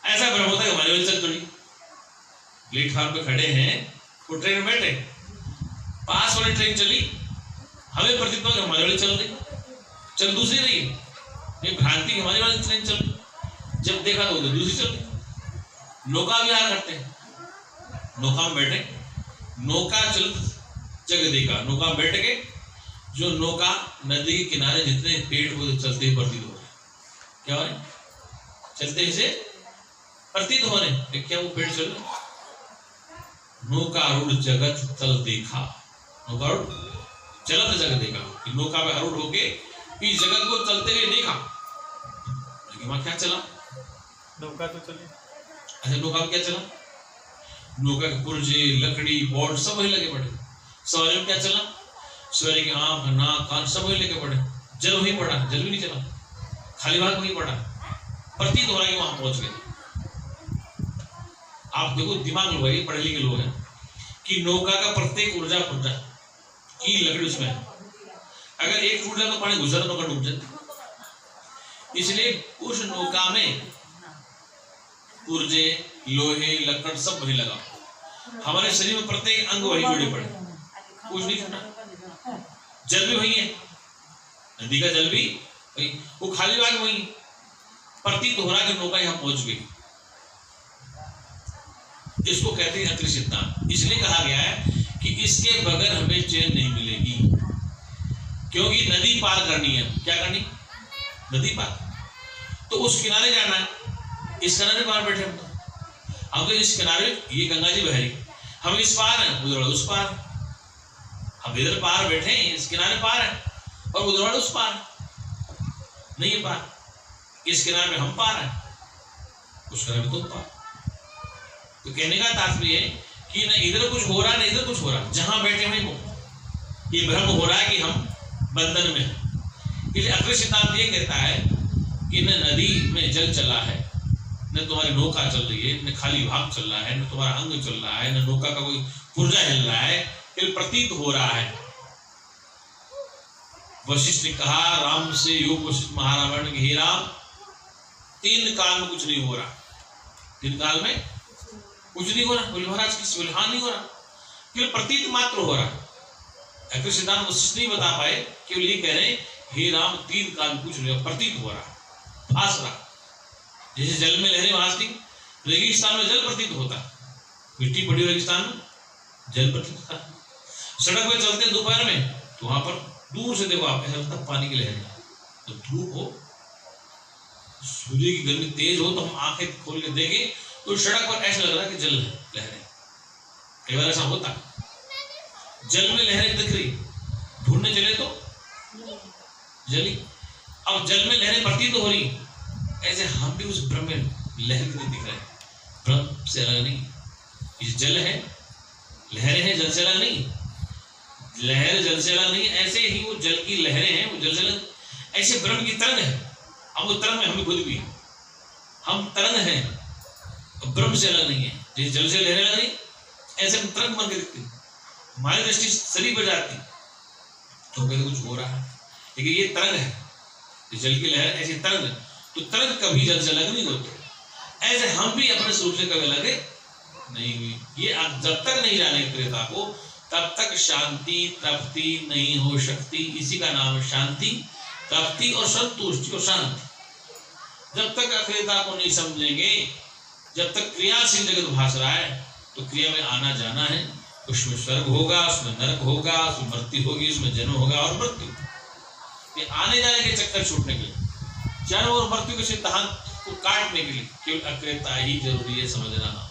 ऐसा भ्रम होता है हमारे वाले चल थोड़ी। प्लेटफॉर्म पे खड़े हैं, वो ट्रेन में बैठे, पास वाली ट्रेन चली, हमें प्रतीत हुआ कि हमारे वाली चल रही, चल दूसरी रही, ये भ्रांति हमारी वाली ट्रेन चल रही, जब देखा तो उधर दूसरी चल रही। नौका विहार करते हैं, नौका में बैठे, नौका चल जगह देखा, नौका में बैठ के जो नौका नदी के किनारे जितने पेड़ वो चलते ही प्रतीत हो रहे, क्या हो रहे? चलते ही से प्रतीत हो रहे, क्या वो पेड़ चल रहे? नौकारूढ़ जगत चल देखा, नौकारूढ़ चलत जगत देखा, कि नौका पे आरूढ़ होके इस जगत को चलते हुए देखा। लेकिन वहां क्या चला? नौका तो चली। अच्छा, नौका में क्या चला? नौका के पुर्जे, लकड़ी, बोर्ड सब वही लगे पड़े। सवारी में क्या चला? सवारी की आंख, नाक, कान सब वही लगे पड़े, जल वही पड़ा, जल भी नहीं चला, खाली भाग वही पड़ा। प्रतीत हो रहा है कि वहां पहुंच गए। आप देखो, दिमाग लगाइए, पढ़े लिखे लोग हैं, कि नौका का प्रत्येक ऊर्जा पुर्जा की लकड़ी उसमें है, अगर एक टूट जाए तो पानी घुसा तो नौका डूब जाती। इसलिए उस नौका में पुर्जे, लोहे, लकड़ सब वही लगा, हमारे शरीर में प्रत्येक अंग वही जुड़े पड़े, कुछ नहीं छूटा। जल भी वही है, नदी का जल भी वही, वो खाली भाग वही। प्रतीत हो रहा कि नौका यहाँ पहुंच गई। इसको कहते हैं अत्रि सिद्धांत। इसलिए कहा गया है कि इसके बगैर हमें चैन नहीं मिलेगी, क्योंकि नदी पार करनी है। क्या करनी? नदी पार। तो उस किनारे जाना है, इस किनारे पार बैठे हम तो इस किनारे, ये गंगा जी बह रही, हम इस पार हैं, उधर उस पार, हम इधर पार बैठे हैं, इस किनारे पार है, और उधर उस पार नहीं है पार। इस किनारे में हम पार हैं, उस किनारे में तुम पार। तो कहने का तात्पर्य है कि न इधर कुछ हो रहा है, न इधर कुछ हो रहा है, जहां बैठे हुए वो ये भ्रम हो रहा है कि हम बंधन में हैं। इसलिए अत्रि सिद्धांत ये कहता है कि न नदी में जल चला है, न तुम्हारी नौका चल रही है, न खाली भाग चल रहा है, न तुम्हारा अंग चल रहा है, न नौका का कोई पुर्जा हिल रहा है, ये प्रतीत हो रहा है। वशिष्ठ ने कहा राम से, योग वशिष्ठ महारावण के, हे राम, 3 काल में कुछ नहीं हो रहा, 3 काल में कुछ नहीं हो रहा, बोले महाराज किसी बोले हाँ नहीं हो रहा, केवल प्रतीत मात्र हो रहा। अत्रि सिद्धांत वशिष्ठ नहीं बता पाए, केवल ये कह रहे हे राम 3 काल में कुछ नहीं, प्रतीत हो रहा। भास रहा, जैसे जल में लहरें भासती, रेगिस्तान में जल प्रतीत होता, मिट्टी पड़ी रेगिस्तान में जल प्रतीत होता। सड़क पे चलते दोपहर में तो वहां पर दूर से देखो आप, ऐसा लगता पानी की लहरें, तो धूप हो, सूर्य की गर्मी तेज हो, तो हम आंखें खोल के देखें तो सड़क पर ऐसा लग रहा है कि जल लहरें। कई बार ऐसा होता, जल में लहरें दिख रही, ढूंढने चले तो जली, अब जल में लहरें प्रतीत हो रही, ऐसे हम भी उस ब्रह्म में लहर की दिख रहे हैं, ब्रह्म से अलग नहीं। ये जल है, लहरें हैं, जल से अलग नहीं, लहर जल से अलग नहीं, ऐसे ही वो जल की लहरें हैं, वो जल से अलग, ऐसे ब्रह्म की तरंग है। अब वो तरंग में हम खुद भी हैं, हम तरंग हैं, ब्रह्म से अलग नहीं है। जैसे जल से लहरें अलग नहीं, ऐसे हम तरंग बन के दिखती, हमारी दृष्टि शरीर पर जाती तो कहते कुछ हो रहा है, लेकिन ये तरंग है, जल की लहर ऐसी तरंग है, तो तरंग कभी जल से अलग नहीं होती। ऐसे हम भी अपने स्वरूप से कभी अलग नहीं हुई। ये आप जब तक नहीं जाने त्रेता को, तब तक शांति तृप्ति नहीं हो सकती। इसी का नाम है शांति, तृप्ति और संतुष्टि और शांति। जब तक अक्रियता को नहीं समझेंगे, जब तक क्रियाशील जगत भास रहा है, तो क्रिया में आना जाना है, उसमें स्वर्ग होगा, उसमें नरक होगा, उसमें मृत्यु होगी, उसमें जन्म होगा और मृत्यु। ये आने जाने के चक्कर छूटने के लिए, जन्म और मृत्यु के सिद्धांत को काटने के लिए केवल अक्रियता ही जरूरी है, समझना।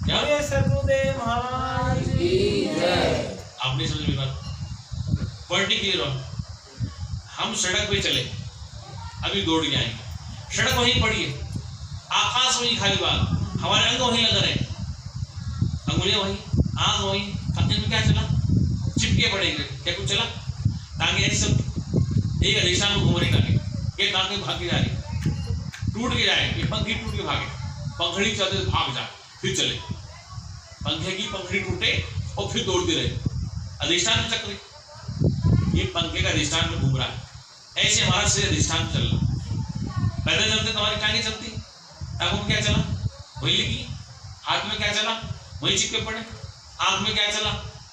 क्या सदगुरुदेव महाराज की जय। आप नहीं समझ में बात, पॉइंट क्लियर हो। हम सड़क पे चले, अभी दौड़ के आएंगे, सड़क वहीं पड़ी है, आकाश वहीं खाली बात, हमारे अंग वहीं लग रहे हैं, अंगुलियां वहीं, आंख वहीं, इनमें क्या चला, चिपके पड़ेंगे, क्या कुछ चला, टांगे ऐसे सब एक दिशा में घूम रही, टांगे ये टांगे भाग के जा रही, टूट के जाए, ये पंखी टूट के भागे, पंखड़ी चलते भाग जाए, फिर चले, पंखे की पंखड़ी टूटे और फिर दौड़ते रहे, अधिष्ठान में चक्र, ये पंखे का अधिष्ठान में घूम रहा है, ऐसे हमारा से अधिष्ठान में चल रहा। पैदल चलते तुम्हारी टांगे चलती, टांगों में क्या चला, वही लगी, हाथ में क्या चला, वही चिपके पड़े, आंख में क्या चला,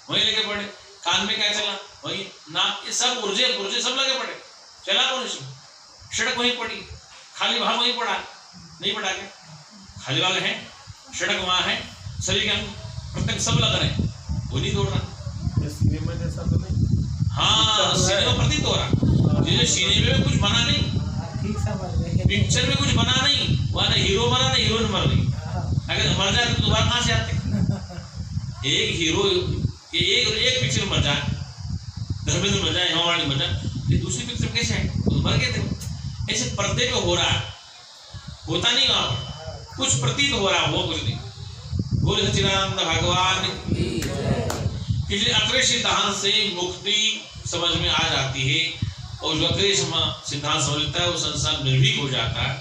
वही लगे पड़े, कान में क्या चला, वही, नाक, ये सब पुर्जे पुर्जे सब लगे पड़े, चला कौन इसमें, सड़क वहीं पड़ी, खाली भाग वहीं पड़ा, नहीं पड़ा के, खाली भाग है, सड़क वहां है, शरीर के अंग प्रत्येक सब लग रहे हैं, वो नहीं दौड़ रहा। सिनेमा जैसा तो नहीं, हाँ सिनेमा प्रतीत हो रहा, जैसे सिनेमा में कुछ बना नहीं, ठीक समझ गए, पिक्चर में कुछ बना नहीं, वहां ना हीरो मरा ना हीरोइन मर गई, अगर मर जाए तो दोबारा कहां से आते। एक हीरो एक पिक्चर में मर जाए, धर्मेंद्र मर जाए, हेमावाणी मर जाए, ये दूसरी पिक्चर कैसे है, तो मर गए थे। ऐसे पर्दे पे हो रहा है, होता नहीं वहां पर, कुछ प्रतीत हो रहा है, वो कुछ नहीं। बोले सच्चिदानंद भगवान किसी अक्रिय सिद्धांत से मुक्ति समझ में आ जाती है, और जो अक्रिय सिद्धांत समझ लेता है वो संसार निर्भीक हो जाता है,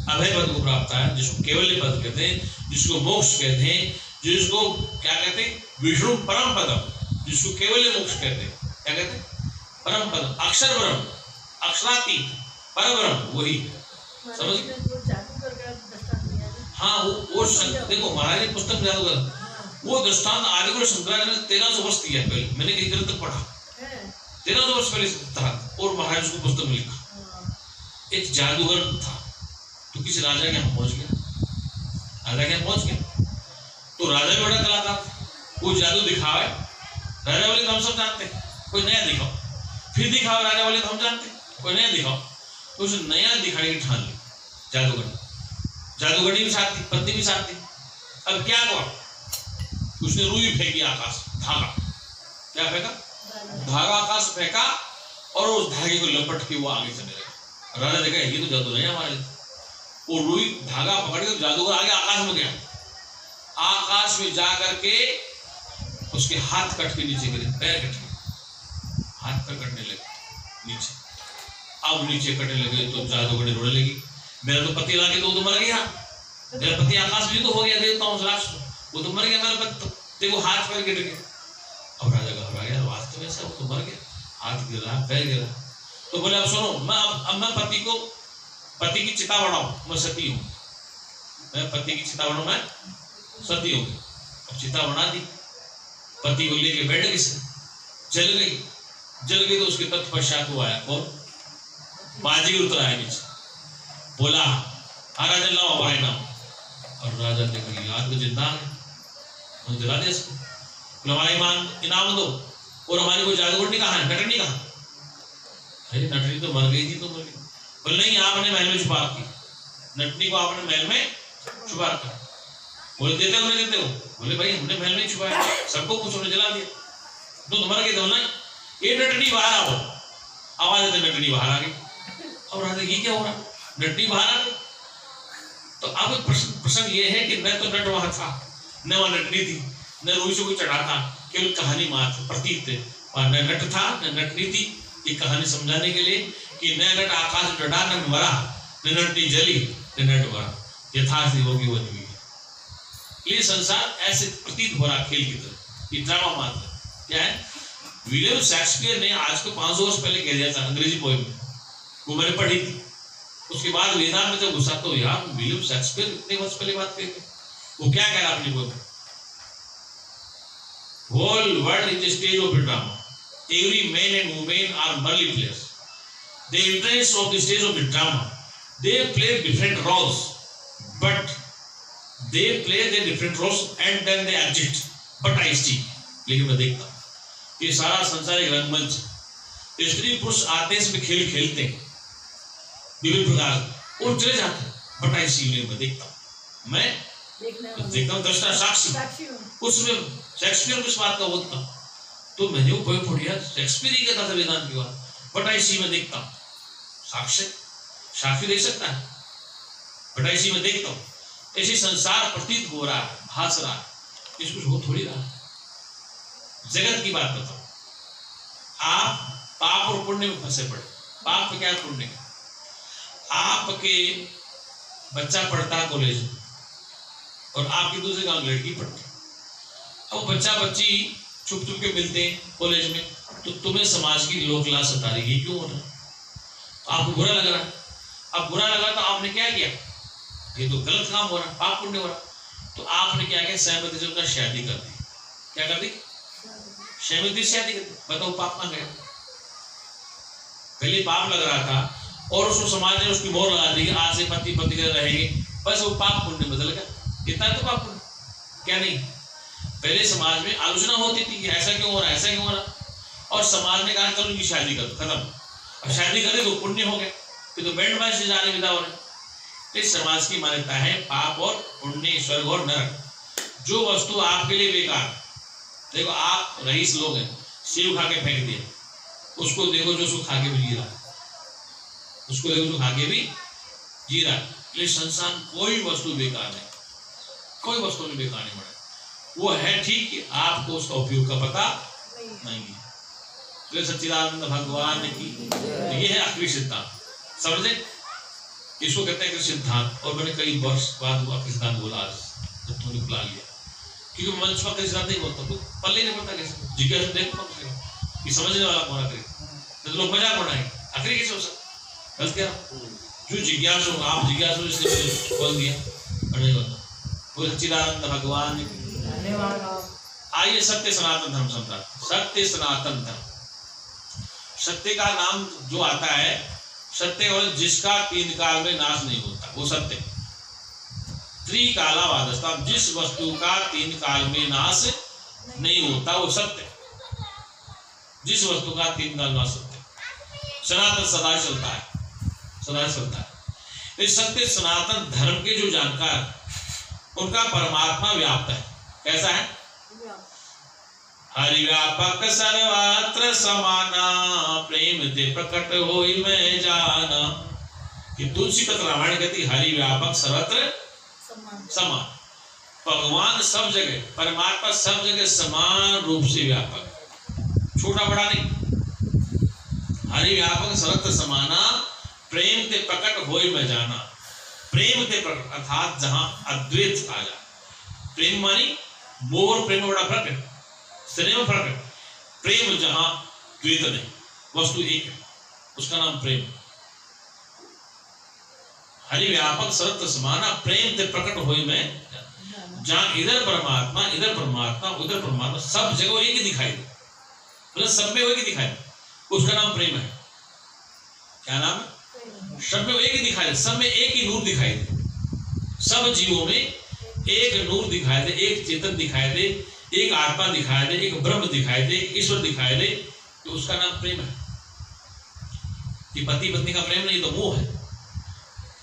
अभय पद को प्राप्त है, जिसको केवल्य पद कहते हैं, जिसको मोक्ष कहते हैं, जिसको क्या कहते हैं, विष्णु परम पदम, जिसको केवल्य मोक्ष कहते हैं, क्या कहते हैं, परम पदम, अक्षर ब्रह्म, अक्षरातीत पर ब्रह्म, वही समझ। हाँ वो देखो महाराज ने पुस्तक जादूगर, वो दृष्टांत आदिगुरु शंकराचार्य ने 1300 वर्ष दिया पहले, मैंने कहीं ग्रंथ पढ़ा 1300 वर्ष पहले था, और महाराज को पुस्तक में लिखा। एक जादूगर था, तो किसी राजा के यहाँ पहुंच गया, राजा के यहाँ पहुंच गया, तो राजा भी बड़ा कलाकार, वो जादू दिखावे, राजा बोले तो हम सब जानते हैं, कोई नया दिखाओ, फिर दिखाओ, राजा बोले तो हम जानते हैं, कोई नया दिखाओ, तो उसे नया दिखाने की ठान ली जादूगर, जादूगरनी भी साथ थी, पत्नी भी साथ थी। अब क्या हुआ, उसने रुई फेंकी आकाश, धागा, क्या फेंका, धागा आकाश फेंका, और उस धागे को लपट के वो आगे चले गए। राजा देखा ये तो जादू नहीं है हमारे, वो रुई धागा पकड़ के जादूगर आगे आकाश में गया, आकाश में जा करके उसके हाथ कट के नीचे गिरे, पैर कट के, हाथ पैर कटने लगे नीचे। अब नीचे कटने लगे तो जादूगर रोने लगी, मेरा तो पति लाके तो मर गया, मेरा पति आकाश में तो हो गया, देवताओं से राष्ट्र, वो तो मर गया, मेरा पति तो देखो हाथ पैर गिर गए। अब राजा घबरा गया, वास्तव में वो तो मर गया, हाथ गिर रहा, पैर गिर रहा, तो बोले अब सुनो, मैं पति को, पति की चिता बनाऊं, मैं सती हूँ, मैं पति की चिता बनाऊं, मैं सती हूँ। अब चिता बना दी, पति को लेके बैठ गई, जल गई तो उसके तत्पश्चात वो आया, और बाजीगर उतर आया नीचे, बोला राजा लाओ हमारा इनाम। और राजा देखो याद को जिंदा है, उन्होंने दिला दिया इसको, हमारा इनाम दो। और हमारी कोई जादूगरनी कहाँ है, नटनी कहाँ? अरे नटनी तो मर गई थी, तो मर गई। बोले नहीं, आपने महल में छुपा रखी, नटनी को आपने महल में छुपा रखा। बोले देते हो नहीं देते हो? बोले भाई हमने महल में छुपाया, सबको कुछ हमने जला दिया, तो मर गए थे ना। ये नटनी बाहर आओ, आवाज देते नटनी बाहर आ गई। अब राजा ये क्या हो रहा, नटनी बाहर आ गई। तो अब प्रसंग ये है कि न तो नट वहां था, न वहां नटनी थी, न रूही से कोई चढ़ा था, केवल कहानी मात्र प्रतीत थे। और न नट था न नटनी थी, ये कहानी समझाने के लिए कि न नट आकाश डरा न मरा, न नटनी जली न नट मरा, यथार्थ होगी वो हुई। ये संसार ऐसे प्रतीत हो रहा खेल की तरह, ये ड्रामा मात्र क्या है। विलियम शेक्सपियर ने आज को 500 वर्ष पहले कह दिया था अंग्रेजी पोएम में, वो मैंने पढ़ी थी। उसके बाद वेदांत में जब घुसा तो यार विलियम शेक्सपियर इतने वर्ष पहले बात कही थी। वो क्या कह रहा अपनी पोएम में, whole world is the stage of the drama, every man and woman are merely players. The entrance of the stage of the drama, they play different roles, but they play their different roles and then they exit. But I see, लेकिन मैं देखता हूँ ये सारा संसार एक रंगमंच, स्त्री पुरुष आते हैं, इसमें खेल खेलते हैं विभिन्न प्रकार और चले जाते हैं। बट आई सी, मैं देखता हूँ, मैं देखता हूँ, दृष्टा साक्षी। उसमें शेक्सपियर किस बात का होता, तो मैंने वो पोएम पढ़ी यार, शेक्सपियर ही कहता था वेदांत की बात। बट आई सी, मैं देखता हूँ, साक्षी देख सकता है, बट आई सी, मैं देखता हूँ। ऐसे संसार प्रतीत हो रहा है, भास रहा है, इस कुछ हो थोड़ी रहा है। जगत की बात बताओ, आप पाप और पुण्य में फंसे पड़े। पाप क्या है, पुण्य का। आपके बच्चा पढ़ता है कॉलेज में और आपकी दूसरे गांव लड़की पढ़ती, अब बच्चा बच्ची छुप छुप के मिलते हैं कॉलेज में, तो तुम्हें समाज की लोक लाज सता रही है, क्यों हो रहा है? तो आपको बुरा लग रहा है। अब बुरा लगा तो आपने क्या किया, ये तो गलत काम हो रहा है, पाप पुण्य हो रहा। तो आपने क्या किया, सहमति से उनका शादी कर दी। क्या कर दी, सहमति से शादी कर दी। बताओ पाप कहाँ गया? पहले पाप लग रहा था और उसको समाज ने उसकी मोहर लगा दी कि आज से पति पति के रहेंगे, बस वो पाप पुण्य बदल गया। कितना तो पाप पुण्य क्या नहीं। पहले समाज में आलोचना होती थी कि ऐसा क्यों हो रहा है, ऐसा क्यों हो रहा, और समाज ने कहा चलो उनकी शादी कर, खत्म। अब शादी करे तो पुण्य हो गया, फिर तो बैंड बाज से जाने विदा हो रहे। इस समाज की मान्यता है पाप और पुण्य, स्वर्ग और नरक। जो वस्तु आपके लिए बेकार, देखो आप रईस लोग हैं, सेव खा के फेंक दिया, उसको देखो जो उसको खा के भी जी रहा, उसको देखो जो खा के भी जी रहा। ये संसार कोई वस्तु बेकार नहीं, कोई वस्तु नहीं बेकार नहीं पड़ा। वो है ठीक कि आपको उसका उपयोग का पता नहीं है। तो सच्चिदानंद भगवान की ये है आखिरी सिद्धांत, समझे? इसको कहते हैं सिद्धांत। और मैंने कई वर्ष बाद वो आखिरी सिद्धांत बोला आज जब तुमने बुला लिया, क्योंकि मंच पर सिद्धांत नहीं बोलता, तो पल्ले नहीं पड़ता कैसे जिज्ञासा देखो ये समझने वाला कौन आखिरी, तो लोग मजाक बनाए आखिरी कैसे हो सकता। गलत क्या, जो जिज्ञासु आप जिज्ञासु इसलिए बोल दिया और नहीं होता। वो सच्चिदानंद भगवान की। आइए सत्य सनातन धर्म समझा। सत्य सनातन धर्म, सत्य का नाम जो आता है, सत्य और जिसका तीन काल में नाश नहीं होता वो सत्य। त्रिकालावादस्ता, जिस वस्तु का तीन काल में नाश नहीं होता वो सत्य। जिस वस्तु का तीन काल नाश होता है, सनातन सदा चलता है, सदा चलता है। इस सत्य सनातन धर्म के जो जानकार, उनका परमात्मा व्याप्त है। कैसा है? हरि व्यापक सर्वत्र समाना, प्रेम ते प्रकट होई मैं जाना। ये तुलसी पत्र रामायण कहती हरि व्यापक सर्वत्र समान। भगवान सब जगह, परमात्मा सब जगह समान रूप से व्यापक, छोटा बड़ा नहीं। हरि व्यापक सर्वत्र समाना, प्रेम ते प्रकट होई मैं जाना। प्रेम ते प्रकट अर्थात जहां अद्वैत आ जाए। प्रेम मानी मोह और प्रेम में बड़ा फर्क है, स्नेह में फर्क है। प्रेम जहां द्वैत नहीं, वस्तु एक है, उसका नाम प्रेम। हरि व्यापक सर्वत्र समाना, प्रेम ते प्रकट होई में, जहां इधर परमात्मा इधर परमात्मा उधर परमात्मा, सब जगह एक ही दिखाई दे, मतलब सब में एक ही दिखाई दे, उसका नाम प्रेम है। क्या नाम है? सब में एक ही दिखाई दे, सब में एक ही नूर दिखाई दे, सब जीवों में एक नूर दिखाई दे, एक चेतन दिखाई दे, एक आत्मा दिखाई दे, एक ब्रह्म दिखाई दे, ईश्वर दिखाई दे, तो उसका नाम प्रेम है। ये पति पत्नी का प्रेम नहीं तो मोह है,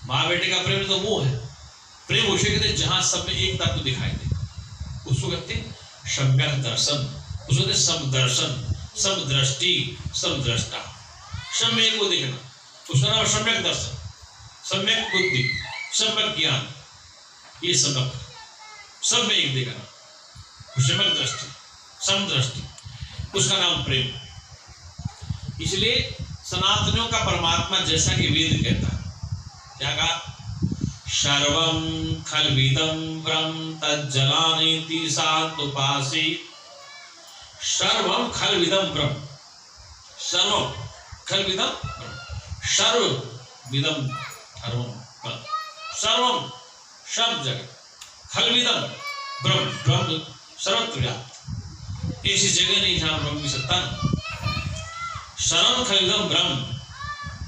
माँ बेटे का प्रेम नहीं तो मोह है। प्रेम उसे कहते हैं जहां सब में एक तत्व दिखाई दे, उसको कहते हैं सम्यक दर्शन, उसको कहते हैं समदर्शन, समदृष्टि, समदृष्टा। सब में एक को देखना, उसका नाम सम्यक दर्शन, सम्यक बुद्धि, सम्यक ज्ञान, ये सम्यक, सब में एक देखना, सम्यक दृष्टि, समदृष्टि, उसका नाम प्रेम। इसलिए सनातनियों का परमात्मा जैसा कि वेद कहता है, क्या कहा? सर्वं खल्विदं ब्रह्म तज्जलानीति सान्तुपासी। सर्वं खल्विदं ब्रह्म, सर्वं खल्विदं ब्रह्म, सर्वविदं सर्वं ब्रह्म, सर्वं सब जगत, खल्विदं ब्रह्म, ब्रह्म सर्वत्र व्याप्त, ऐसी जगह नहीं जहां ब्रह्म की सत्ता नहीं। सर्वं खल्विदं ब्रह्म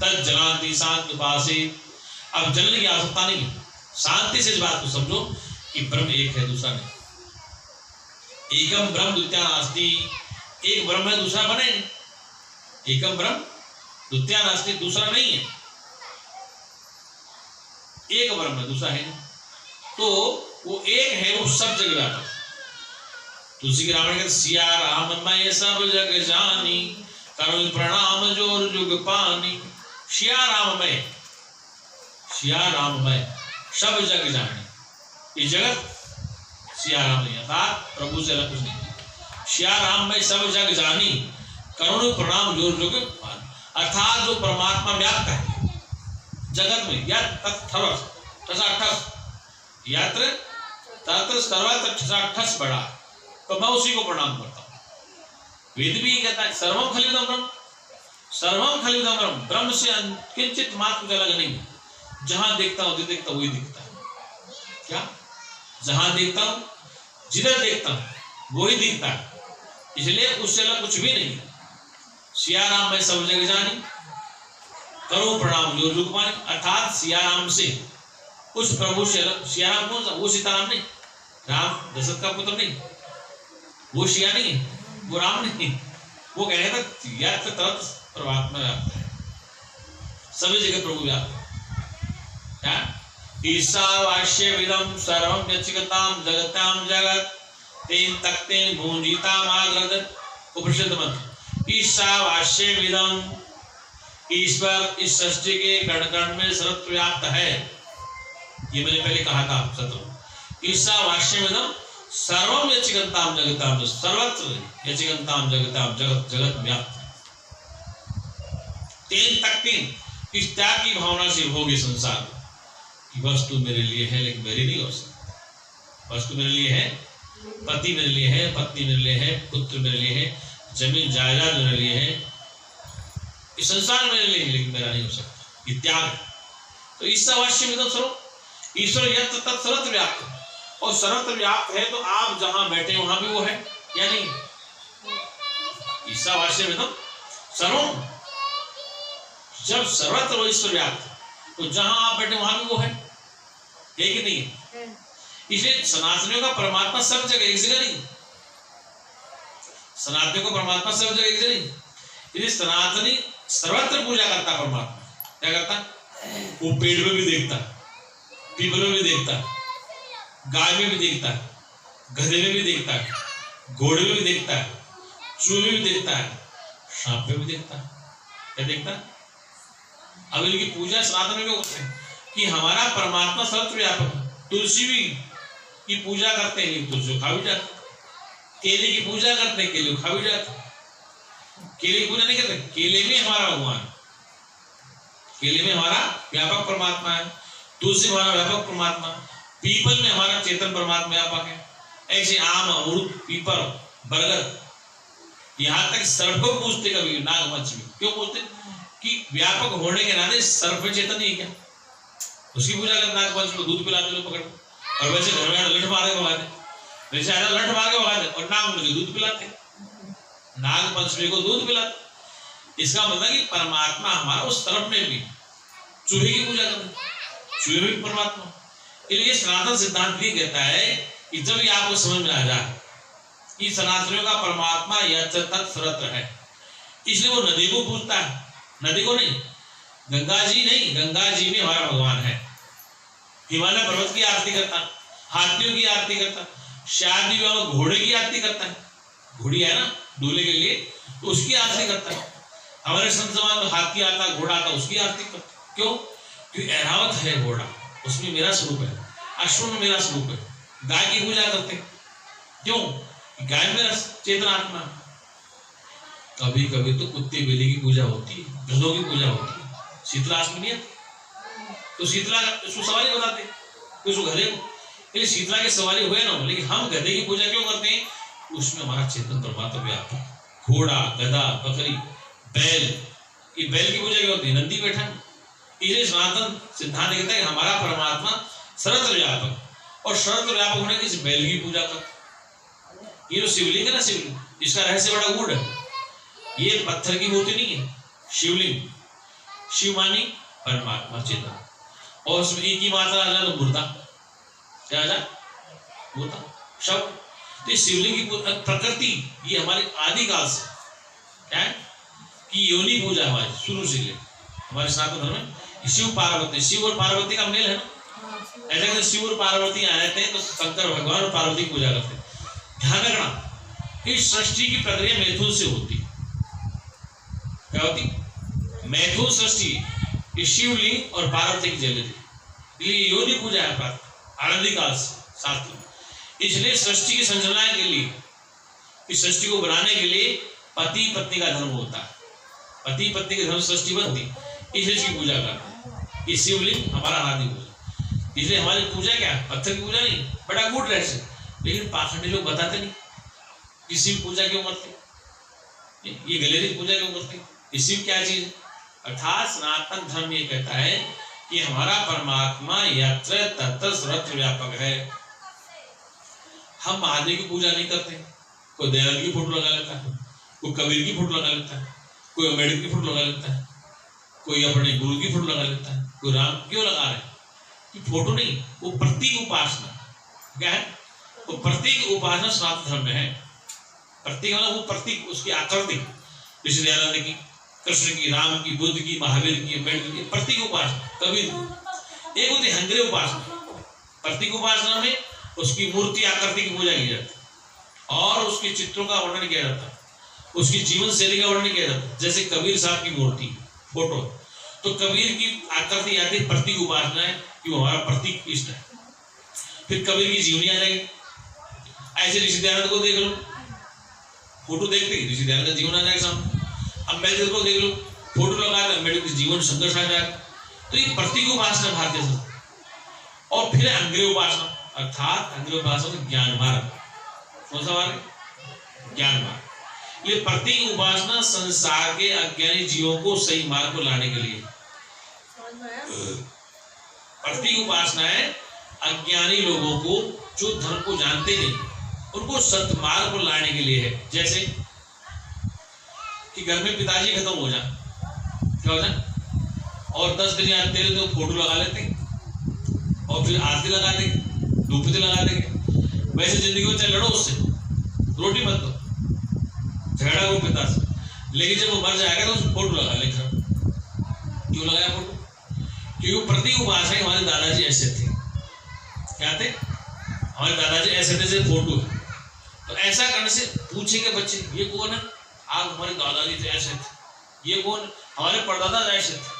तज्जलानीति सान्तुपासी। अब जलने की आवश्यकता नहीं है, शांति से इस बात को समझो कि ब्रह्म एक है, दूसरा नहीं। एकम ब्रह्म द्वितीया नास्ति, एक ब्रह्म है दूसरा बने नहीं। एकम ब्रह्म द्वितीया नास्ति, दूसरा नहीं है, एक ब्रह्म है दूसरा है नहीं। तो वो एक है, वो सब जगह व्यापक। तुलसी के रामायण कहते सिया राम मैं सब जग जानी, करुण प्रणाम जोर जुग पानी। सिया राम मैं, सिया राम मैं सब जग जाने, ये जगत सिया राम नहीं, अर्थात प्रभु से अलग कुछ नहीं। सिया राम मैं सब जग जानी, करुण प्रणाम जोर जुग पानी, अर्थात जो परमात्मा व्याप्त है जगत में, यत्र तत्र सर्वत्र ठस बड़ा, तो मैं उसी को प्रणाम करता हूँ। वेद भी कहता है सर्वम खलिदम ब्रह्म, सर्वम खलिदम ब्रह्म, ब्रह्म से किंचित मात्र अलग नहीं। जहां देखता हूं देखता वही दिखता है। क्या? जहां देखता हूं जिधर देखता हूं वही दिखता है, इसलिए उससे अलग कुछ भी नहीं है। सिया राम मैं सब जगह जानी, करो प्रणाम जो जुग पानी, अर्थात सिया राम से, उस प्रभु से अलग। सिया राम कौन सा? वो सीताराम नहीं, राम दशरथ का पुत्र नहीं, वो सिया नहीं है, वो राम नहीं, वो कहे तक परमात्मा व्याप्त है, सभी जगह प्रभु व्याप्त है। ईशावास्य विदम सर्वं यच्चिकतां जगतां जगत, तेन तक्तेन भूंजिताम आग्रद। उपनिषद मंत्र, ईशावास्य विदम, ईश्वर इस सृष्टि के कण कण में सर्वत्र व्याप्त है। ये मैंने पहले कहा था सत्र। ईशावास्य विदम सर्वं यच्चिकतां जगतां, सर्वत्र यच्चिकतां जगतां, जगत जगत व्याप्त। तेन तक्तेन, इस त्याग की भावना से भोगे संसार की वस्तु मेरे लिए है लेकिन मेरी नहीं हो सकती। वस्तु मेरे लिए है, पति मेरे लिए है, पत्नी मेरे लिए है, पुत्र मेरे लिए है, जमीन जायदाद मेरे लिए है, इस संसार मेरे लिए है लेकिन मेरा नहीं हो सकता। ये त्याग है। तो ईशावास्य विदम सर्वं, ईश्वर यत्र तत् सर्वत्र व्याप्त, और सर्वत्र व्याप्त है तो आप जहां बैठे वहां भी वो है या नहीं? ईशावास्य विदम सर्वं, जब सर्वत्र वो ईश्वर व्याप्त तो जहां आप बैठे वहां भी वो है कि नहीं है? इसलिए सनातनियों का परमात्मा सब जगह, एक जगह नहीं। सनातनियों का परमात्मा सब जगह, एक जगह नहीं। इसलिए सनातनी सर्वत्र पूजा करता परमात्मा। क्या करता? वो पेड़ में भी देखता, पीपल में भी देखता, गाय में भी देखता है, गधे में भी देखता है, घोड़े में भी देखता है, चूहे में भी देखता है, सांप में भी देखता है। क्या देखता है? अब इनकी पूजा सनातन में होती है कि हमारा परमात्मा सर्वत्र व्यापक है। तुलसी भी की पूजा करते हैं, तुलसी खा भी जाते। केले की पूजा करते हैं, केले खा भी जाते। केले की पूजा नहीं करते, केले में हमारा भगवान, केले में हमारा व्यापक परमात्मा है, तुलसी हमारा व्यापक परमात्मा, पीपल में हमारा चेतन परमात्मा व्यापक है। ऐसे आम, अमरूद, पीपल, बरगद, यहाँ तक सर्प को पूछते कभी नागमंच में। क्यों पूछते? कि व्यापक होने के नाते सर्प चेतन ही क्या, उसकी पूजा करना है। नागपंचमी को दूध पिलाते लोग पकड़, और वैसे घर में लठ मार के भगाते, वैसे आधा लठ मार के भगाते, और नागपंचमी दूध पिलाते, नागपंचमी को दूध पिलाते। इसका मतलब कि परमात्मा हमारा उस तरफ में भी, चूहे की पूजा करते, चूहे भी परमात्मा। इसलिए सनातन सिद्धांत ये कहता है कि जब ये आपको समझ में आ जाए कि सनातनियों का परमात्मा यत्र तत् सर्वत्र है, इसलिए वो नदी को पूजता है, नदी को नहीं, गंगा जी नहीं, गंगा जी में हमारा भगवान है। हिमालय पर्वत की आरती करता, हाथियों की आरती करता, शादी विवाह में घोड़े की आरती करता है, घोड़ी है ना दूल्हे के लिए, तो उसकी आरती करता है। हमारे संत समाज में हाथी आता, घोड़ा आता, उसकी आरती करता। क्यों? क्योंकि ऐरावत है घोड़ा, उसमें मेरा स्वरूप है, अश्व में मेरा स्वरूप है। गाय की पूजा करते, क्यों? गाय मेरा चेतन आत्मा। कभी कभी तो कुत्ते बिल्ली की पूजा होती है, गधों की पूजा होती है। शीतला नहीं आती तो शीतला उसको सवारी बताते उसको गधे को, इसलिए शीतला की सवारी हुए ना, लेकिन हम गधे की पूजा क्यों करते हैं? उसमें हमारा चेतन परमात्मा व्याप्त है। घोड़ा, गधा, बकरी, बैल, ये बैल की पूजा क्यों होती है? नंदी बैठा। इसलिए सनातन सिद्धांत कहता है कि हमारा परमात्मा सर्वत्र व्यापक, और सर्वत्र व्यापक होने की बैल की पूजा करते। ये जो शिवलिंग है ना, शिवलिंग, इसका रहस्य बड़ा गूढ़ है। ये पत्थर की मूर्ति नहीं है, शिवलिंग। शिव मानी परमात्मा चेतन, और उसमें एक ही मात्रा आ जाए तो मुर्दा, क्या आ जाए? मुर्दा शब्द। तो शिवलिंग की प्रकृति ये हमारे आदिकाल से क्या है कि योनि पूजा हमारी शुरू से ले हमारे सनातन धर्म में शिव पार्वती, शिव और पार्वती का मेल है ना। ऐसा कि शिव और पार्वती आ जाते हैं तो शंकर भगवान और पार्वती की पूजा करते हैं। ध्यान रखना, इस सृष्टि की प्रक्रिया मैथुन से होती। क्या होती? मैथुन सृष्टि, ये शिवलिंग और पार्वती की जलती, ये योनि पूजा है प्राप्त आनंदी काल से शास्त्र में। इसलिए सृष्टि की संरचना के लिए, इस सृष्टि को बनाने के लिए पति पत्नी का धर्म होता है। पति पत्नी के धर्म सृष्टि बनती, इसलिए इसकी पूजा करते हैं। ये शिवलिंग हमारा आदि पूजा। इसलिए हमारी पूजा क्या है? पत्थर की पूजा नहीं, बड़ा गूढ़ रहस्य, लेकिन पाखंडी लोग बताते नहीं कि शिव पूजा क्यों करते, ये गलेरी पूजा क्यों करते, ये शिव क्या चीज है। अर्थात सनातन धर्म ये कहता है कि हमारा परमात्मा यत्र तत्र सर्वत्र व्यापक है। हम महादेव की पूजा नहीं करते, कोई दयाल की फोटो लगा लेता है, कोई कबीर की फोटो लगा लेता है, कोई अम्बेडकर की फोटो लगा लेता है, कोई अपने गुरु की फोटो लगा लेता है, कोई राम। क्यों लगा रहे हैं? कि फोटो नहीं, वो प्रतीक उपासना। क्या है वो? प्रतीक उपासना सनातन धर्म में है। प्रतीक वाला वो प्रतीक, उसकी आकृति, जैसे दयानंद की, कृष्ण की, राम की, बुद्ध की, महावीर की, अम्बेडकर की, प्रतीक उपासना। कबीर एक होती हंगरे उपासना। प्रतीक उपासना में उसकी मूर्ति आकृति की पूजा की जाती है और उसके चित्रों का वर्णन किया जाता है, उसकी जीवन शैली का वर्णन किया जाता है। जैसे कबीर साहब की मूर्ति फोटो, तो कबीर की आकृति आती है, प्रतीक उपासना है कि वो हमारा प्रतीक इष्ट है। फिर कबीर की जीवनी आ जाएगी। ऐसे ऋषि दयानंद को देख लो, फोटो देखते ही ऋषि दयानंद का जीवन आ जाएगा सामने। अम्बेडकर को देख लो, फोटो लगा दे, अम्बेडकर जीवन संघर्ष आ जाएगा। तो ये प्रतीक उपासना भारतीय संस्कृति। और फिर अंग्रेज उपासना, अर्थात अंग्रेज उपासना ज्ञान मार्ग। कौन सा मार्ग? ज्ञान मार्ग। ये प्रतीक उपासना संसार के अज्ञानी जीवों को सही मार्ग पर लाने के लिए। प्रतीक उपासना है अज्ञानी लोगों को, जो धर्म को जानते नहीं, उनको सत्मार्ग पर लाने के लिए है। जैसे कि घर में पिताजी खत्म हो जाए, क्या हो जाए, और 10 दिन या 13 दिन फोटो लगा लेते और फिर आरती लगा देंगे, धूपबत्ती लगा देंगे। वैसे जिंदगी में चाहे लड़ो उससे, रोटी मत दो, झगड़ा करो पिता से, लेकिन जब वो मर जाएगा तो उसको फोटो लगा लेकर। क्यों लगाया फोटो? क्योंकि प्रतीक उपासना हमारे दादाजी ऐसे थे। क्या थे? हमारे दादाजी ऐसे थे, जैसे फोटो है। तो ऐसा करने से पूछेंगे बच्चे, ये कौन है? आप हमारे दादाजी थे, ऐसे थे। ये कौन? हमारे परदादा ऐसे थे।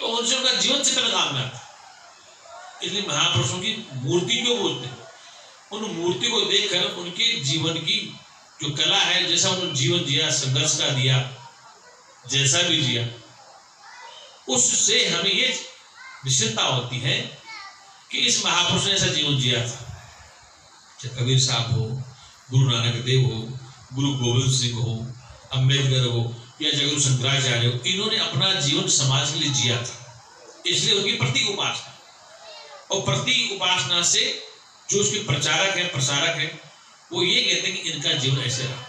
तो उनसे उनका जीवन चित्र काम में आता। इसलिए महापुरुषों की मूर्ति क्यों बोलते हैं? उन मूर्ति को देखकर उनके जीवन की जो कला है, जैसा उन्होंने जीवन जिया, संघर्ष का दिया, जैसा भी जिया, उससे हमें ये निश्चितता होती है कि इस महापुरुष ने ऐसा जीवन जिया था। चाहे कबीर साहब हो, गुरु नानक देव हो, गुरु गोविंद सिंह हो, अम्बेडकर हो या जगुरु शंकराचार्य हो, इन्होंने अपना जीवन समाज के लिए जिया था। इसलिए उनकी प्रतीक उपासना, और प्रतीक उपासना से जो उसके प्रचारक है, प्रसारक है, वो ये कहते हैं कि इनका जीवन ऐसे रहा,